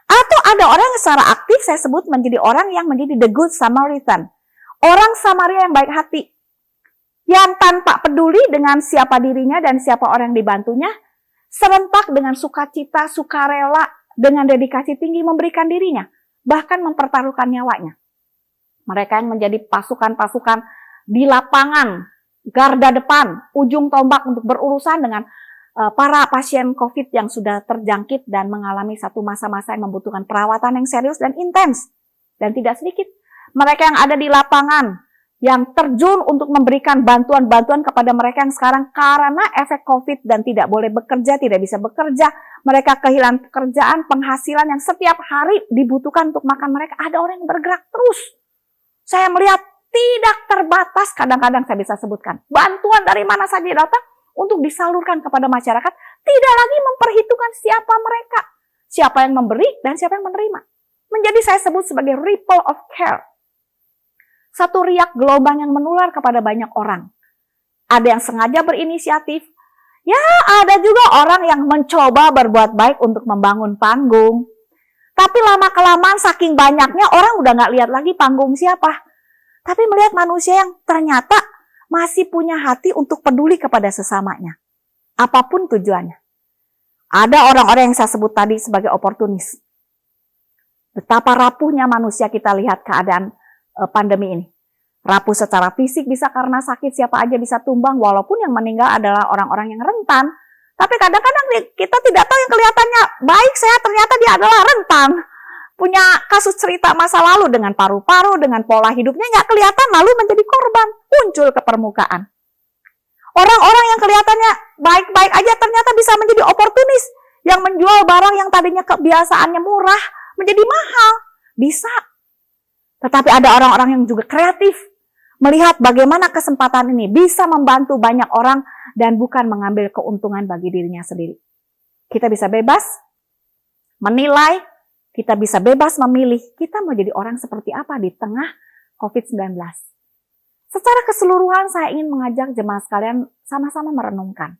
Atau ada orang yang secara aktif saya sebut menjadi orang yang menjadi the good Samaritan, orang Samaria yang baik hati, yang tanpa peduli dengan siapa dirinya dan siapa orang yang dibantunya, serentak dengan sukacita, sukarela, dengan dedikasi tinggi memberikan dirinya, bahkan mempertaruhkan nyawanya. Mereka yang menjadi pasukan-pasukan di lapangan, garda depan, ujung tombak untuk berurusan dengan para pasien COVID yang sudah terjangkit dan mengalami satu masa-masa yang membutuhkan perawatan yang serius dan intens. Dan tidak sedikit mereka yang ada di lapangan, yang terjun untuk memberikan bantuan-bantuan kepada mereka yang sekarang karena efek COVID dan tidak boleh bekerja, tidak bisa bekerja. Mereka kehilangan pekerjaan, penghasilan yang setiap hari dibutuhkan untuk makan mereka. Ada orang yang bergerak terus. Saya melihat tidak terbatas, kadang-kadang saya bisa sebutkan. Bantuan dari mana saja datang untuk disalurkan kepada masyarakat, tidak lagi memperhitungkan siapa mereka, siapa yang memberi dan siapa yang menerima. Menjadi saya sebut sebagai ripple of care. Satu riak gelombang yang menular kepada banyak orang. Ada yang sengaja berinisiatif, ya ada juga orang yang mencoba berbuat baik untuk membangun panggung. Tapi lama-kelamaan saking banyaknya orang udah gak lihat lagi panggung siapa. Tapi melihat manusia yang ternyata masih punya hati untuk peduli kepada sesamanya. Apapun tujuannya. Ada orang-orang yang saya sebut tadi sebagai oportunis. Betapa rapuhnya manusia kita lihat keadaan pandemi ini. Rapuh secara fisik bisa karena sakit, siapa aja bisa tumbang, walaupun yang meninggal adalah orang-orang yang rentan. Tapi kadang-kadang kita tidak tahu yang kelihatannya baik, sehat, ternyata dia adalah rentan. Punya kasus cerita masa lalu dengan paru-paru, dengan pola hidupnya nggak kelihatan, lalu menjadi korban, muncul ke permukaan. Orang-orang yang kelihatannya baik-baik aja ternyata bisa menjadi oportunis, yang menjual barang yang tadinya kebiasaannya murah menjadi mahal. Bisa. Tetapi ada orang-orang yang juga kreatif, melihat bagaimana kesempatan ini bisa membantu banyak orang dan bukan mengambil keuntungan bagi dirinya sendiri. Kita bisa bebas menilai, kita bisa bebas memilih, kita mau jadi orang seperti apa di tengah COVID-19. Secara keseluruhan saya ingin mengajak jemaah sekalian sama-sama merenungkan.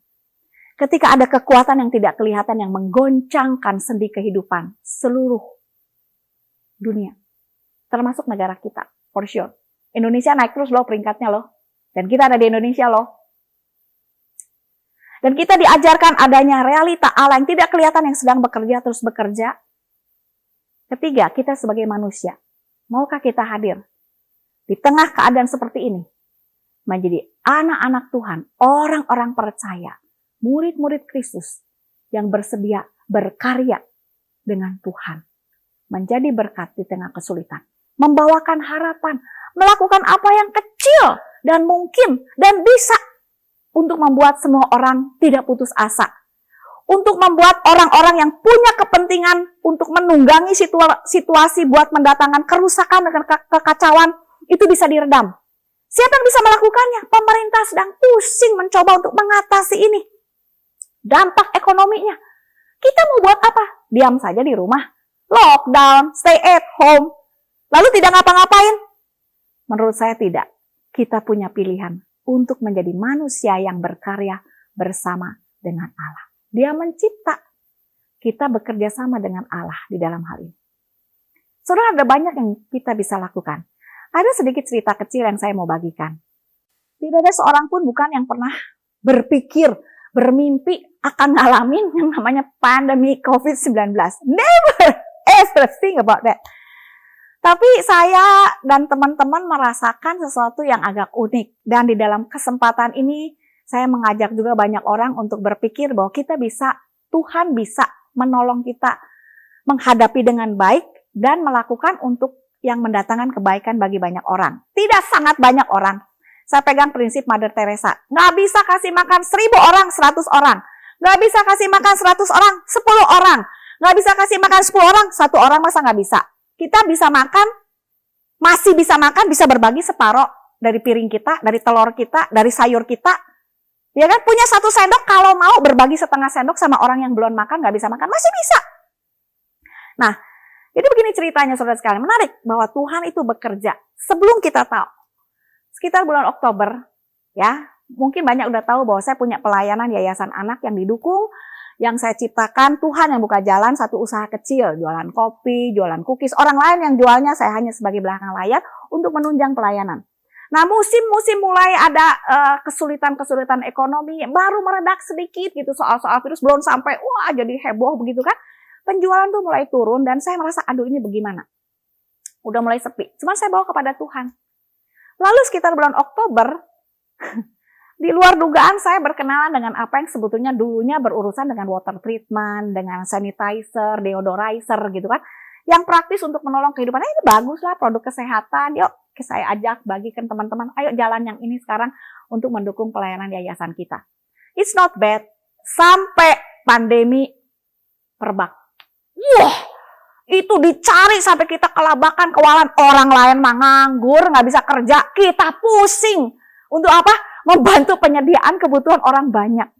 Ketika ada kekuatan yang tidak kelihatan yang menggoncangkan sendi kehidupan seluruh dunia, termasuk negara kita, for sure. Indonesia naik terus loh peringkatnya loh. Dan kita ada di Indonesia loh. Dan kita diajarkan adanya realita Allah yang tidak kelihatan yang sedang bekerja terus bekerja. Ketiga, kita sebagai manusia, maukah kita hadir di tengah keadaan seperti ini? Menjadi anak-anak Tuhan, orang-orang percaya, murid-murid Kristus yang bersedia berkarya dengan Tuhan. Menjadi berkat di tengah kesulitan. Membawakan harapan, melakukan apa yang kecil dan mungkin dan bisa untuk membuat semua orang tidak putus asa. Untuk membuat orang-orang yang punya kepentingan untuk menunggangi situasi buat mendatangkan kerusakan dan kekacauan itu bisa diredam. Siapa yang bisa melakukannya? Pemerintah sedang pusing mencoba untuk mengatasi ini. Dampak ekonominya. Kita mau buat apa? Diam saja di rumah. Lockdown, stay at home. Lalu tidak ngapa-ngapain? Menurut saya tidak. Kita punya pilihan untuk menjadi manusia yang berkarya bersama dengan Allah. Dia mencipta. Kita bekerja sama dengan Allah di dalam hal ini. Saudara, ada banyak yang kita bisa lakukan. Ada sedikit cerita kecil yang saya mau bagikan. Tidak ada seorang pun bukan yang pernah berpikir, bermimpi akan ngalamin yang namanya pandemi COVID-19. Never ever think about that. Tapi saya dan teman-teman merasakan sesuatu yang agak unik. Dan di dalam kesempatan ini, saya mengajak juga banyak orang untuk berpikir bahwa kita bisa, Tuhan bisa menolong kita menghadapi dengan baik dan melakukan untuk yang mendatangkan kebaikan bagi banyak orang. Tidak sangat banyak orang. Saya pegang prinsip Mother Teresa. Nggak bisa kasih makan 1000 orang, 100 orang. Nggak bisa kasih makan 100 orang, 10 orang. Nggak bisa kasih makan 10 orang, 1 orang masa nggak bisa. Kita bisa makan, masih bisa makan, bisa berbagi separoh dari piring kita, dari telur kita, dari sayur kita. Ya kan, punya 1 sendok, kalau mau berbagi setengah sendok sama orang yang belum makan, nggak bisa makan, masih bisa. Nah, jadi begini ceritanya saudara sekalian, menarik bahwa Tuhan itu bekerja sebelum kita tahu. Sekitar bulan Oktober, ya, mungkin banyak udah tahu bahwa saya punya pelayanan yayasan anak yang didukung, yang saya ciptakan, Tuhan yang buka jalan, satu usaha kecil, jualan kopi, jualan cookies, orang lain yang jualnya saya hanya sebagai belakang layar untuk menunjang pelayanan. Nah, musim-musim mulai ada kesulitan-kesulitan ekonomi, baru meredak sedikit gitu soal-soal virus, belum sampai wah jadi heboh begitu kan. Penjualan tuh mulai turun dan saya merasa aduh ini bagaimana. Udah mulai sepi. Cuman saya bawa kepada Tuhan. Lalu sekitar bulan Oktober Di luar dugaan saya berkenalan dengan apa yang sebetulnya dulunya berurusan dengan water treatment, dengan sanitizer, deodorizer gitu kan. Yang praktis untuk menolong kehidupan. Ini bagus lah produk kesehatan. Yuk saya ajak bagikan teman-teman. Ayo jalan yang ini sekarang untuk mendukung pelayanan yayasan kita. It's not bad. Sampai pandemi merebak. Wah, itu dicari sampai kita kelabakan, kewalan. Orang lain mah nganggur, nggak bisa kerja. Kita pusing. Untuk apa? Membantu penyediaan kebutuhan orang banyak.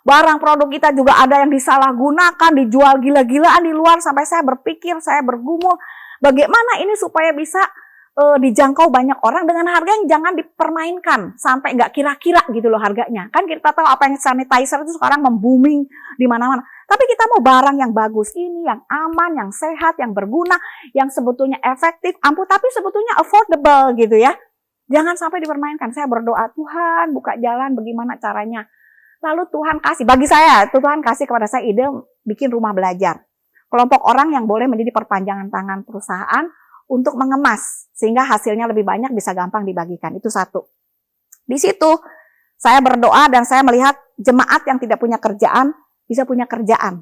Barang produk kita juga ada yang disalahgunakan, dijual gila-gilaan di luar. Sampai saya berpikir, saya bergumul, bagaimana ini supaya bisa dijangkau banyak orang dengan harga yang jangan dipermainkan. Sampai nggak kira-kira gitu loh harganya. Kan kita tahu apa yang sanitizer itu sekarang membuming di mana-mana. Tapi kita mau barang yang bagus ini, yang aman, yang sehat, yang berguna, yang sebetulnya efektif, ampuh, tapi sebetulnya affordable gitu ya. Jangan sampai dipermainkan. Saya berdoa, Tuhan buka jalan bagaimana caranya. Lalu Tuhan kasih, bagi saya, Tuhan kasih kepada saya ide bikin rumah belajar. Kelompok orang yang boleh menjadi perpanjangan tangan perusahaan untuk mengemas. Sehingga hasilnya lebih banyak bisa gampang dibagikan. Itu satu. Di situ saya berdoa dan saya melihat jemaat yang tidak punya kerjaan bisa punya kerjaan.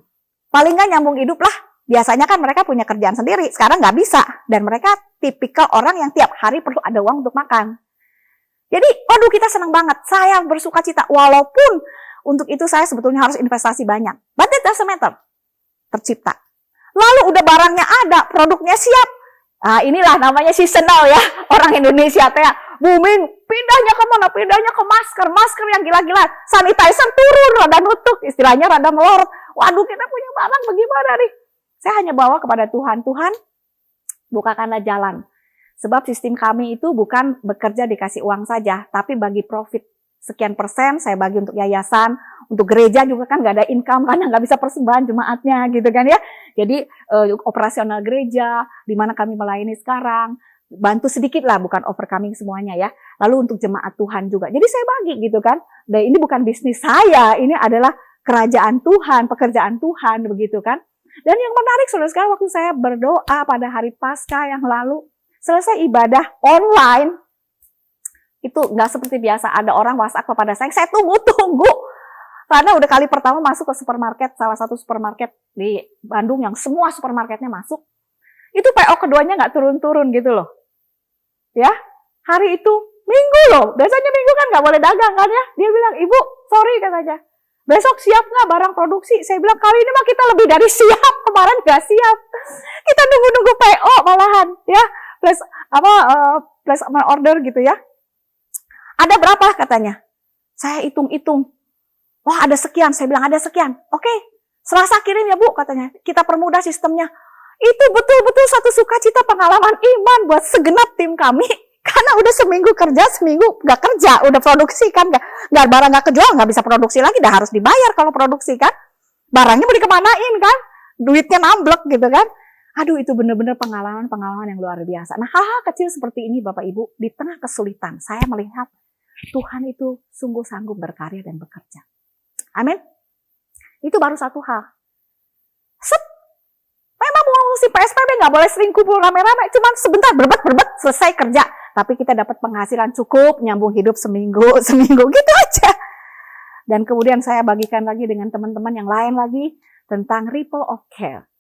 Paling nggak nyambung hidup lah. Biasanya kan mereka punya kerjaan sendiri, sekarang nggak bisa. Dan mereka tipikal orang yang tiap hari perlu ada uang untuk makan. Jadi, waduh kita senang banget. Saya bersuka cita, walaupun untuk itu saya sebetulnya harus investasi banyak. But it doesn't matter. Tercipta. Lalu udah barangnya ada, produknya siap. Nah inilah namanya seasonal ya. Orang Indonesia teh booming. Pindahnya ke mana? Pindahnya ke masker. Masker yang gila-gila. Sanitizer turun, rada nutuk. Istilahnya rada melorot. Waduh kita punya barang bagaimana nih? Saya hanya bawa kepada Tuhan. Tuhan, bukakanlah jalan. Sebab sistem kami itu bukan bekerja dikasih uang saja, tapi bagi profit. Sekian persen saya bagi untuk yayasan, untuk gereja juga kan nggak ada income, karena nggak bisa persembahan jemaatnya gitu kan ya. Jadi operasional gereja, di mana kami melayani sekarang, bantu sedikit lah, bukan overcoming semuanya ya. Lalu untuk jemaat Tuhan juga. Jadi saya bagi gitu kan. Dan ini bukan bisnis saya, ini adalah kerajaan Tuhan, pekerjaan Tuhan begitu kan. Dan yang menarik saudara sekalian, waktu saya berdoa pada hari Paskah yang lalu, selesai ibadah online, itu nggak seperti biasa. Ada orang WhatsApp kepada saya tunggu. Karena udah kali pertama masuk ke supermarket, salah satu supermarket di Bandung yang semua supermarketnya masuk. Itu PO keduanya nggak turun-turun gitu loh. Ya, hari itu Minggu loh. Biasanya Minggu kan nggak boleh dagang kan ya. Dia bilang, Ibu, sorry katanya. Besok siap nggak barang produksi? Saya bilang, kali ini mah kita lebih dari siap. Kemarin nggak siap. Kita nunggu-nunggu PO malahan. Ya, plus order gitu ya. Ada berapa katanya? Saya hitung-hitung. Wah ada sekian. Saya bilang ada sekian. Oke, Selasa kirim ya Bu katanya. Kita permudah sistemnya. Itu betul-betul satu sukacita pengalaman iman buat segenap tim kami. Karena udah seminggu kerja, seminggu nggak kerja, udah produksi kan, nggak barang nggak kejual, nggak bisa produksi lagi, dah harus dibayar kalau produksi kan. Barangnya mau dikemanain kan, duitnya namblek gitu kan. Aduh itu benar-benar pengalaman yang luar biasa. Nah hal-hal kecil seperti ini Bapak Ibu, di tengah kesulitan saya melihat Tuhan itu sungguh sanggup berkarya dan bekerja. Amin. Itu baru satu hal. Memang mau si PSBB nggak boleh sering kumpul rame-rame, cuman sebentar berbet selesai kerja. Tapi kita dapat penghasilan cukup, nyambung hidup seminggu gitu aja. Dan kemudian saya bagikan lagi dengan teman-teman yang lain lagi tentang ripple of care.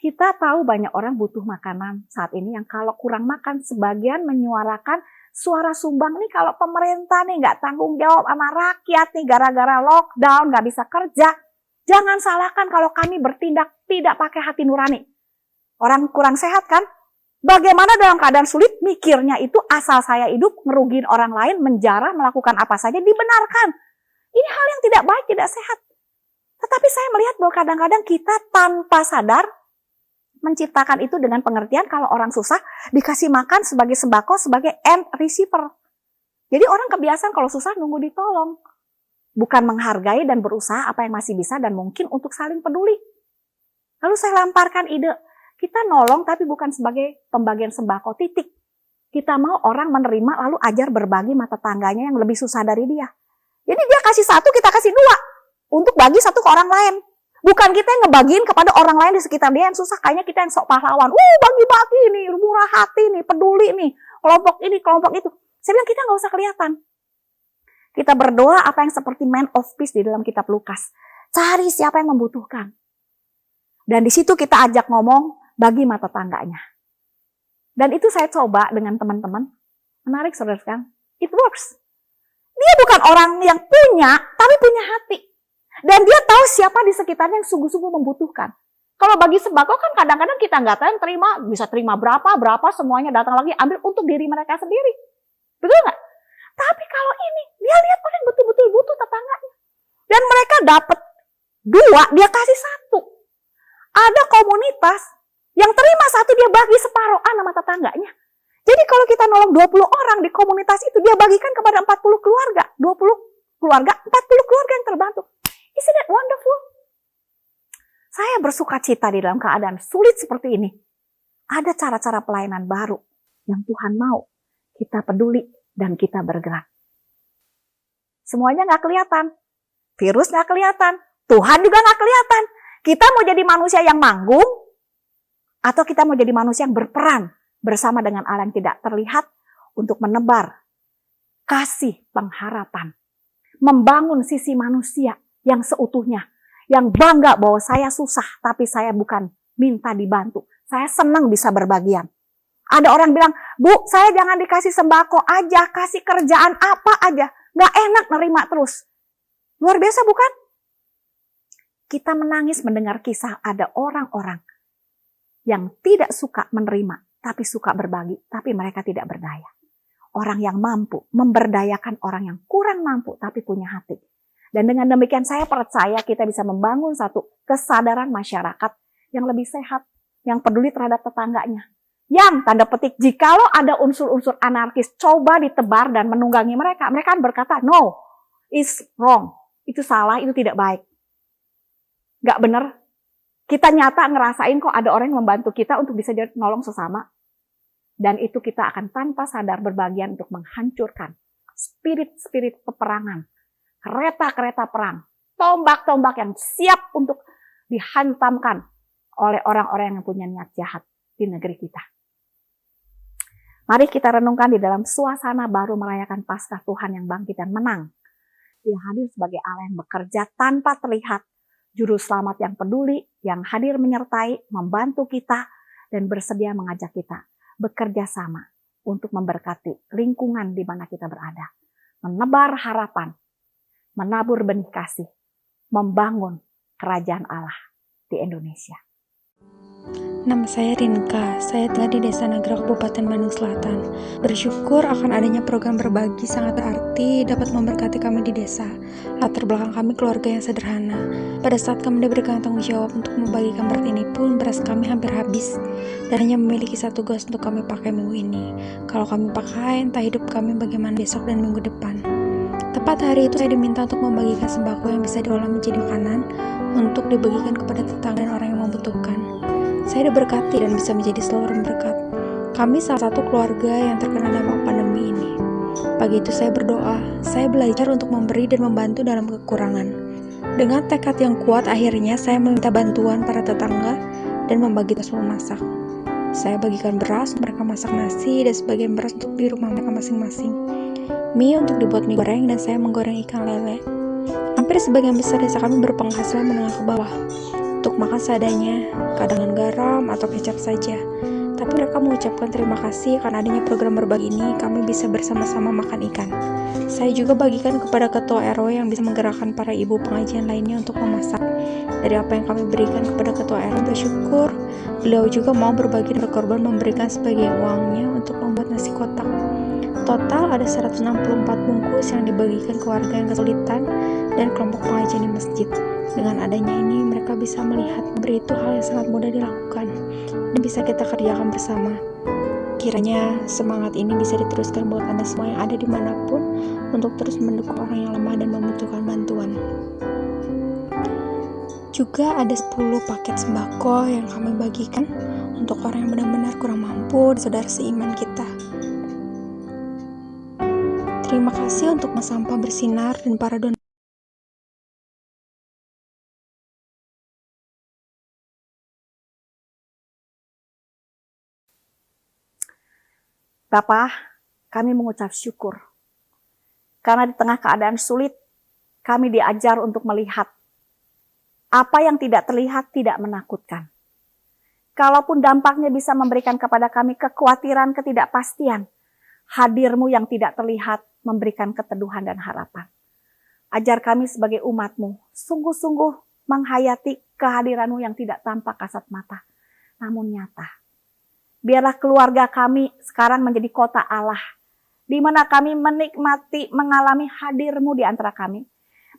Kita tahu banyak orang butuh makanan saat ini yang kalau kurang makan, sebagian menyuarakan suara sumbang nih kalau pemerintah nih nggak tanggung jawab sama rakyat nih gara-gara lockdown nggak bisa kerja. Jangan salahkan kalau kami bertindak tidak pakai hati nurani. Orang kurang sehat kan? Bagaimana dalam keadaan sulit mikirnya itu asal saya hidup, ngerugiin orang lain, menjarah, melakukan apa saja dibenarkan. Ini hal yang tidak baik, tidak sehat. Tetapi saya melihat bahwa kadang-kadang kita tanpa sadar menciptakan itu dengan pengertian kalau orang susah dikasih makan sebagai sembako, sebagai end receiver. Jadi orang kebiasaan kalau susah nunggu ditolong. Bukan menghargai dan berusaha apa yang masih bisa dan mungkin untuk saling peduli. Lalu saya lamparkan ide, kita nolong tapi bukan sebagai pembagian sembako titik. Kita mau orang menerima lalu ajar berbagi sama tetangganya yang lebih susah dari dia. Jadi dia kasih satu, kita kasih dua. Untuk bagi satu ke orang lain. Bukan kita yang ngebagiin kepada orang lain di sekitar dia yang susah. Kayaknya kita yang sok pahlawan. Bagi-bagi nih, murah hati nih, peduli nih. Kelompok ini, kelompok itu. Saya bilang kita nggak usah kelihatan. Kita berdoa apa yang seperti man of peace di dalam kitab Lukas. Cari siapa yang membutuhkan. Dan di situ kita ajak ngomong bagi mata tangganya. Dan itu saya coba dengan teman-teman. Menarik saudara sekalian. It works. Dia bukan orang yang punya, tapi punya hati. Dan dia tahu siapa di sekitarnya yang sungguh-sungguh membutuhkan. Kalau bagi sembako kan kadang-kadang kita nggak tahu yang terima, bisa terima berapa, semuanya datang lagi ambil untuk diri mereka sendiri. Betul nggak? Tapi kalau ini, dia lihat orang yang betul-betul butuh tetangganya. Dan mereka dapat 2, dia kasih 1. Ada komunitas yang terima 1, dia bagi separuh sama tetangganya. Jadi kalau kita nolong 20 orang di komunitas itu, dia bagikan kepada 40 keluarga. 20 keluarga, 40 keluarga yang terbantu. Isn't that wonderful? Saya bersuka cita di dalam keadaan sulit seperti ini. Ada cara-cara pelayanan baru yang Tuhan mau kita peduli dan kita bergerak. Semuanya nggak kelihatan. Virus nggak kelihatan. Tuhan juga nggak kelihatan. Kita mau jadi manusia yang manggung, atau kita mau jadi manusia yang berperan bersama dengan Allah yang tidak terlihat untuk menebar kasih pengharapan. Membangun sisi manusia yang seutuhnya. Yang bangga bahwa saya susah, tapi saya bukan minta dibantu. Saya senang bisa berbagian. Ada orang bilang, Bu, saya jangan dikasih sembako aja, kasih kerjaan apa aja. Gak enak nerima terus. Luar biasa bukan? Kita menangis mendengar kisah ada orang-orang yang tidak suka menerima, tapi suka berbagi, tapi mereka tidak berdaya. Orang yang mampu memberdayakan orang yang kurang mampu, tapi punya hati. Dan dengan demikian saya percaya kita bisa membangun satu kesadaran masyarakat yang lebih sehat, yang peduli terhadap tetangganya. Yang tanda petik, jikalau ada unsur-unsur anarkis coba ditebar dan menunggangi mereka, mereka berkata, no, it's wrong. Itu salah, itu tidak baik. Gak benar. Kita nyata ngerasain kok ada orang yang membantu kita untuk bisa nolong sesama. Dan itu kita akan tanpa sadar berbagian untuk menghancurkan spirit-spirit peperangan. Kereta-kereta perang, tombak-tombak yang siap untuk dihantamkan oleh orang-orang yang punya niat jahat di negeri kita. Mari kita renungkan di dalam suasana baru merayakan Paskah Tuhan yang bangkit dan menang. Dia hadir sebagai Allah yang bekerja tanpa terlihat, juru selamat yang peduli, yang hadir menyertai, membantu kita, dan bersedia mengajak kita bekerja sama untuk memberkati lingkungan di mana kita berada. Menebar harapan, menabur benih kasih, membangun kerajaan Allah di Indonesia. Nama saya Rinka, saya tinggal di Desa Nagra, Kabupaten Bandung Selatan. Bersyukur akan adanya program berbagi sangat berarti dapat memberkati kami di desa. Latar belakang kami keluarga yang sederhana. Pada saat kami diberikan tanggung jawab untuk membagikan beras ini pun beras kami hampir habis. Dan hanya memiliki 1 gas untuk kami pakai minggu ini. Kalau kami pakai, entah hidup kami bagaimana besok dan minggu depan. Tepat hari itu saya diminta untuk membagikan sembako yang bisa diolah menjadi makanan untuk dibagikan kepada tetangga dan orang yang membutuhkan. Saya diberkati dan bisa menjadi saluran berkat. Kami salah satu keluarga yang terkena dampak pandemi ini. Pagi itu saya berdoa, saya belajar untuk memberi dan membantu dalam kekurangan. Dengan tekad yang kuat akhirnya saya meminta bantuan para tetangga dan membagi gas memasak. Saya bagikan beras, mereka masak nasi, dan sebagian beras untuk di rumah mereka masing-masing. Mie untuk dibuat mie goreng dan saya menggoreng ikan lele. Hampir sebagian besar desa kami berpenghasilan menengah ke bawah. Untuk makan seadanya, kadang dengan garam atau kecap saja. Tapi mereka mengucapkan terima kasih karena adanya program berbagi ini, kami bisa bersama-sama makan ikan. Saya juga bagikan kepada ketua RW yang bisa menggerakkan para ibu pengajian lainnya untuk memasak. Dari apa yang kami berikan kepada ketua RW, bersyukur beliau juga mau berbagi dan berkorban memberikan sebagian uangnya untuk membuat nasi kotak. Total ada 164 bungkus yang dibagikan ke warga yang kesulitan dan kelompok pengajian di masjid. Dengan adanya ini, mereka bisa melihat beri itu hal yang sangat mudah dilakukan dan bisa kita kerjakan bersama. Kiranya semangat ini bisa diteruskan buat Anda semua yang ada dimanapun untuk terus mendukung orang yang lemah dan membutuhkan bantuan. Juga ada 10 paket sembako yang kami bagikan untuk orang yang benar-benar kurang mampu dan saudara seiman kita. Terima kasih untuk Mas Sampah Bersinar dan para donatur. Bapa, kami mengucap syukur Karena di tengah keadaan sulit, kami diajar untuk melihat apa yang tidak terlihat tidak menakutkan. Kalaupun dampaknya bisa memberikan kepada kami kekhawatiran, ketidakpastian, hadir-Mu yang tidak terlihat memberikan keteduhan dan harapan. Ajar kami sebagai umat-Mu, sungguh-sungguh menghayati kehadiran-Mu yang tidak tampak kasat mata, namun nyata. Biarlah keluarga kami sekarang menjadi kota Allah, di mana kami menikmati, mengalami hadir-Mu di antara kami.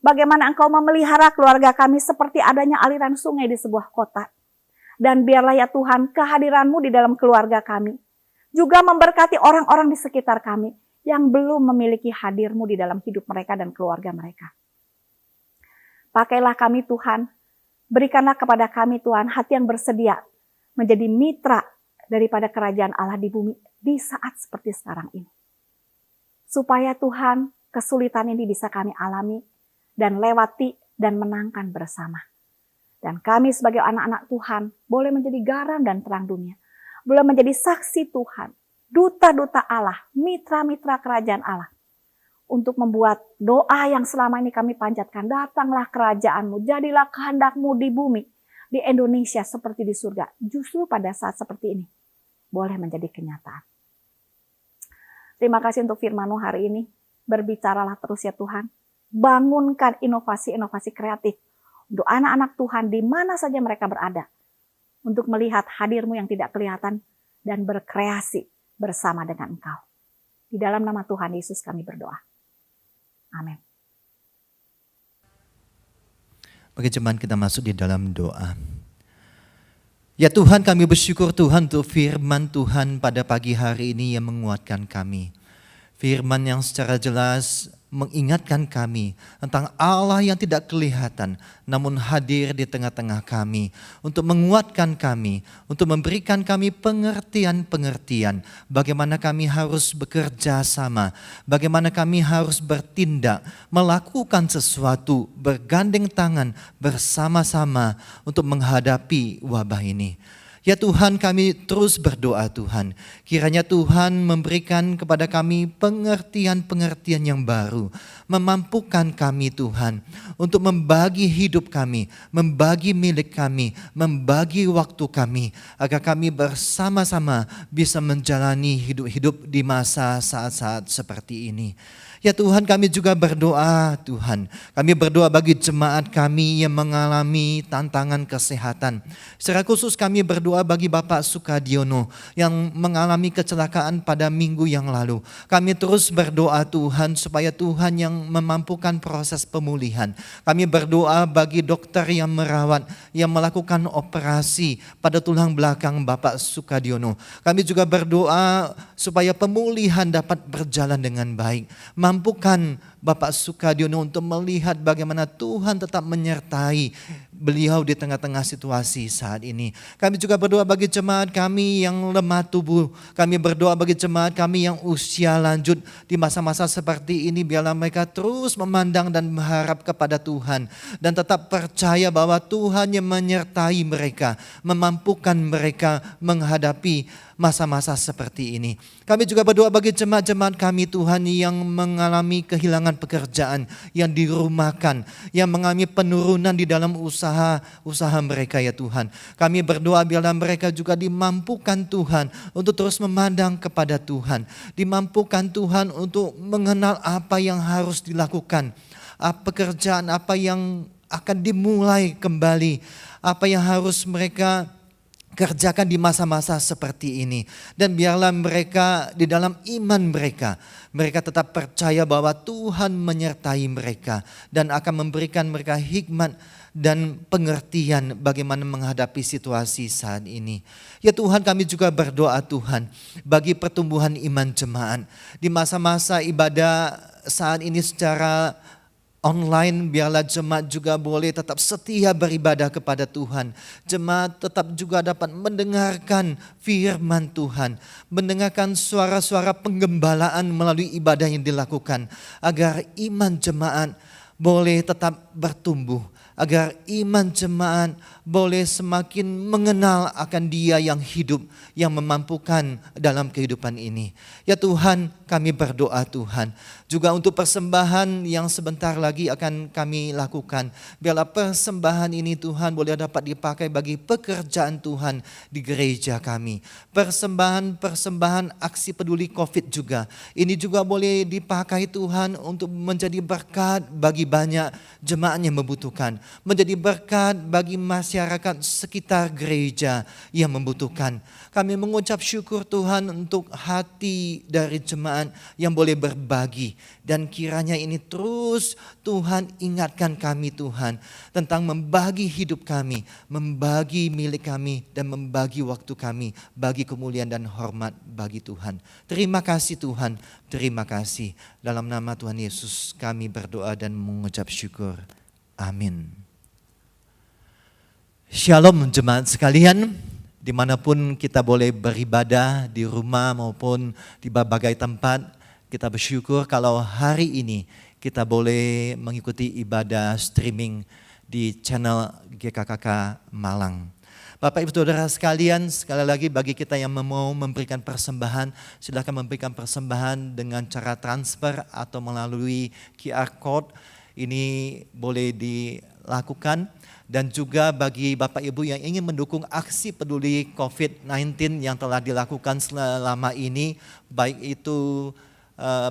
Bagaimana Engkau memelihara keluarga kami seperti adanya aliran sungai di sebuah kota. Dan biarlah ya Tuhan, kehadiran-Mu di dalam keluarga kami juga memberkati orang-orang di sekitar kami yang belum memiliki hadir-Mu di dalam hidup mereka dan keluarga mereka. Pakailah kami Tuhan, berikanlah kepada kami Tuhan hati yang bersedia menjadi mitra daripada kerajaan Allah di bumi di saat seperti sekarang ini. Supaya Tuhan, kesulitan ini bisa kami alami dan lewati dan menangkan bersama. Dan kami sebagai anak-anak Tuhan boleh menjadi garam dan terang dunia. Boleh menjadi saksi Tuhan, duta-duta Allah, mitra-mitra kerajaan Allah. Untuk membuat doa yang selama ini kami panjatkan, datanglah kerajaan-Mu, jadilah kehendak-Mu di bumi, di Indonesia seperti di surga. Justru pada saat seperti ini, boleh menjadi kenyataan. Terima kasih untuk firman-Mu hari ini. Berbicaralah terus ya Tuhan. Bangunkan inovasi-inovasi kreatif untuk anak-anak Tuhan di mana saja mereka berada. Untuk melihat hadir-Mu yang tidak kelihatan dan berkreasi bersama dengan Engkau. Di dalam nama Tuhan Yesus kami berdoa. Amin. Bagi jemaat kita masuk di dalam doa. Ya Tuhan, kami bersyukur Tuhan untuk firman Tuhan pada pagi hari ini yang menguatkan kami. Firman yang secara jelas mengingatkan kami tentang Allah yang tidak kelihatan namun hadir di tengah-tengah kami untuk menguatkan kami, untuk memberikan kami pengertian-pengertian bagaimana kami harus bekerja sama, bagaimana kami harus bertindak, melakukan sesuatu, bergandeng tangan bersama-sama untuk menghadapi wabah ini. Ya Tuhan, kami terus berdoa Tuhan. Kiranya Tuhan memberikan kepada kami pengertian-pengertian yang baru. Memampukan kami Tuhan untuk membagi hidup kami, membagi milik kami, membagi waktu kami. Agar kami bersama-sama bisa menjalani hidup-hidup di masa saat-saat seperti ini. Ya Tuhan, kami juga berdoa Tuhan. Kami berdoa bagi jemaat kami yang mengalami tantangan kesehatan. Secara khusus kami berdoa bagi Bapak Sukadiono yang mengalami kecelakaan pada minggu yang lalu. Kami terus berdoa Tuhan supaya Tuhan yang memampukan proses pemulihan. Kami berdoa bagi dokter yang merawat, yang melakukan operasi pada tulang belakang Bapak Sukadiono. Kami juga berdoa supaya pemulihan dapat berjalan dengan baik. Mampukan Bapak Sukadiono untuk melihat bagaimana Tuhan tetap menyertai beliau di tengah-tengah situasi saat ini. Kami juga berdoa bagi jemaat kami yang lemah tubuh. Kami berdoa bagi jemaat kami yang usia lanjut di masa-masa seperti ini. Biarlah mereka terus memandang dan berharap kepada Tuhan. Dan tetap percaya bahwa Tuhan yang menyertai mereka, memampukan mereka menghadapi masa-masa seperti ini. Kami juga berdoa bagi jemaat-jemaat kami Tuhan yang mengalami kehilangan pekerjaan, yang dirumahkan, yang mengalami penurunan di dalam usaha mereka ya Tuhan. Kami berdoa biarlah mereka juga dimampukan Tuhan untuk terus memandang kepada Tuhan. Dimampukan Tuhan untuk mengenal apa yang harus dilakukan. Pekerjaan apa yang akan dimulai kembali. Apa yang harus mereka kerjakan di masa-masa seperti ini. Dan biarlah mereka di dalam iman mereka tetap percaya bahwa Tuhan menyertai mereka dan akan memberikan mereka hikmat dan pengertian bagaimana menghadapi situasi saat ini. Ya Tuhan, kami juga berdoa Tuhan bagi pertumbuhan iman jemaat di masa-masa ibadah saat ini secara online. Biarlah jemaat juga boleh tetap setia beribadah kepada Tuhan. Jemaat tetap juga dapat mendengarkan firman Tuhan, mendengarkan suara-suara penggembalaan melalui ibadah yang dilakukan, agar iman jemaat boleh tetap bertumbuh, agar iman jemaat boleh semakin mengenal akan Dia yang hidup, yang memampukan dalam kehidupan ini. Ya Tuhan, kami berdoa Tuhan, juga untuk persembahan yang sebentar lagi akan kami lakukan. Biarlah persembahan ini Tuhan boleh dapat dipakai bagi pekerjaan Tuhan di gereja kami. Persembahan aksi peduli COVID juga. Ini juga boleh dipakai Tuhan untuk menjadi berkat bagi banyak jemaat yang membutuhkan. Menjadi berkat bagi masyarakat sekitar gereja yang membutuhkan. Kami mengucap syukur Tuhan untuk hati dari jemaat yang boleh berbagi. Dan kiranya ini terus Tuhan ingatkan kami Tuhan tentang membagi hidup kami, membagi milik kami dan membagi waktu kami bagi kemuliaan dan hormat bagi Tuhan. Terima kasih Tuhan, terima kasih. Dalam nama Tuhan Yesus kami berdoa dan mengucap syukur. Amin. Shalom jemaat sekalian, dimanapun kita boleh beribadah di rumah maupun di berbagai tempat, kita bersyukur kalau hari ini kita boleh mengikuti ibadah streaming di channel GKKK Malang. Bapak Ibu Saudara sekalian, sekali lagi bagi kita yang mau memberikan persembahan, silakan memberikan persembahan dengan cara transfer atau melalui QR Code. Ini boleh dilakukan. Dan juga bagi Bapak Ibu yang ingin mendukung aksi peduli COVID-19 yang telah dilakukan selama ini, baik itu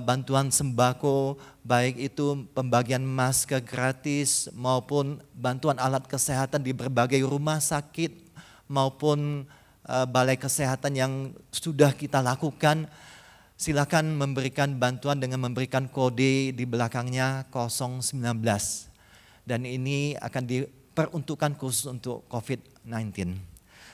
bantuan sembako, baik itu pembagian masker gratis maupun bantuan alat kesehatan di berbagai rumah sakit maupun balai kesehatan yang sudah kita lakukan. Silakan memberikan bantuan dengan memberikan kode di belakangnya 019. Dan ini akan diperuntukkan khusus untuk COVID-19.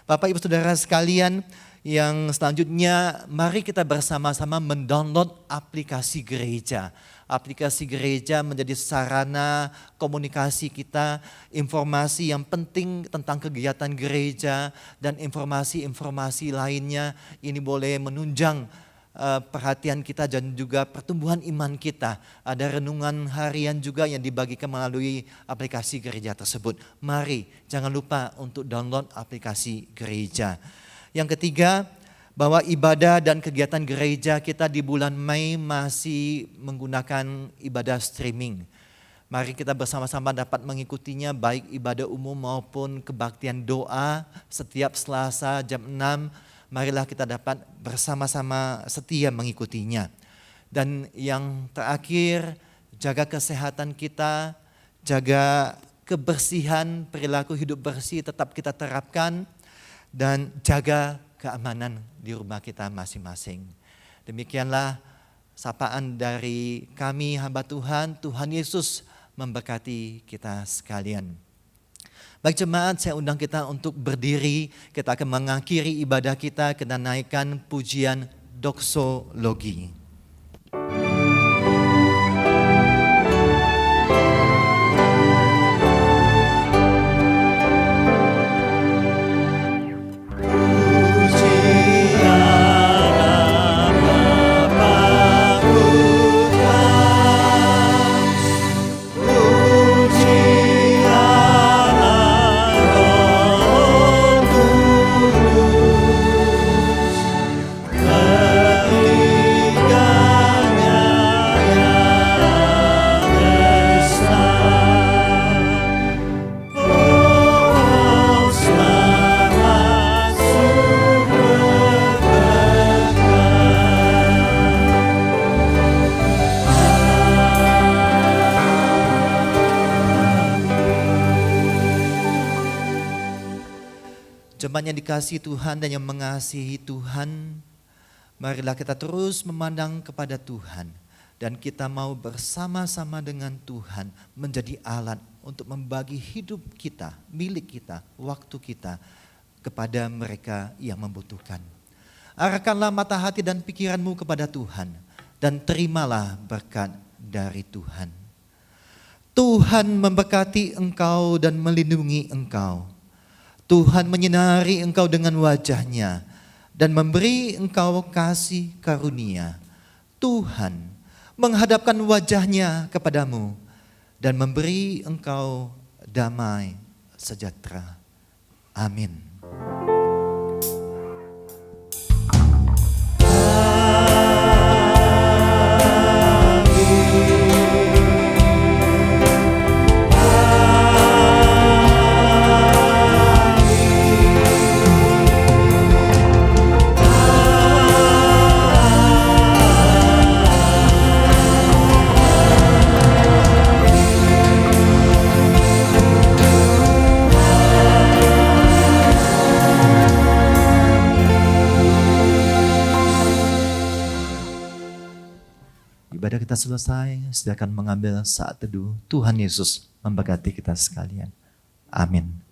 Bapak Ibu Saudara sekalian, yang selanjutnya mari kita bersama-sama mendownload aplikasi gereja. Aplikasi gereja menjadi sarana komunikasi kita, informasi yang penting tentang kegiatan gereja dan informasi-informasi lainnya. Ini boleh menunjang perhatian kita dan juga pertumbuhan iman kita. Ada renungan harian juga yang dibagikan melalui aplikasi gereja tersebut. Mari jangan lupa untuk download aplikasi gereja. Yang ketiga, bahwa ibadah dan kegiatan gereja kita di bulan Mei masih menggunakan ibadah streaming. Mari kita bersama-sama dapat mengikutinya baik ibadah umum maupun kebaktian doa setiap Selasa jam 6. Marilah kita dapat bersama-sama setia mengikutinya. Dan yang terakhir, jaga kesehatan kita, jaga kebersihan, perilaku hidup bersih tetap kita terapkan, dan jaga keamanan di rumah kita masing-masing. Demikianlah sapaan dari kami hamba Tuhan. Tuhan Yesus memberkati kita sekalian. Baik jemaat, saya undang kita untuk berdiri. Kita akan mengakhiri ibadah kita dengan naikkan pujian doksologi. Jemaat yang dikasihi Tuhan dan yang mengasihi Tuhan, marilah kita terus memandang kepada Tuhan. Dan kita mau bersama-sama dengan Tuhan menjadi alat untuk membagi hidup kita, milik kita, waktu kita kepada mereka yang membutuhkan. Arahkanlah mata hati dan pikiranmu kepada Tuhan dan terimalah berkat dari Tuhan. Tuhan memberkati engkau dan melindungi engkau. Tuhan menyinari engkau dengan wajah-Nya dan memberi engkau kasih karunia. Tuhan menghadapkan wajah-Nya kepadamu dan memberi engkau damai, sejahtera. Amin. Ibadah kita selesai, silakan mengambil saat teduh. Tuhan Yesus memberkati kita sekalian. Amin.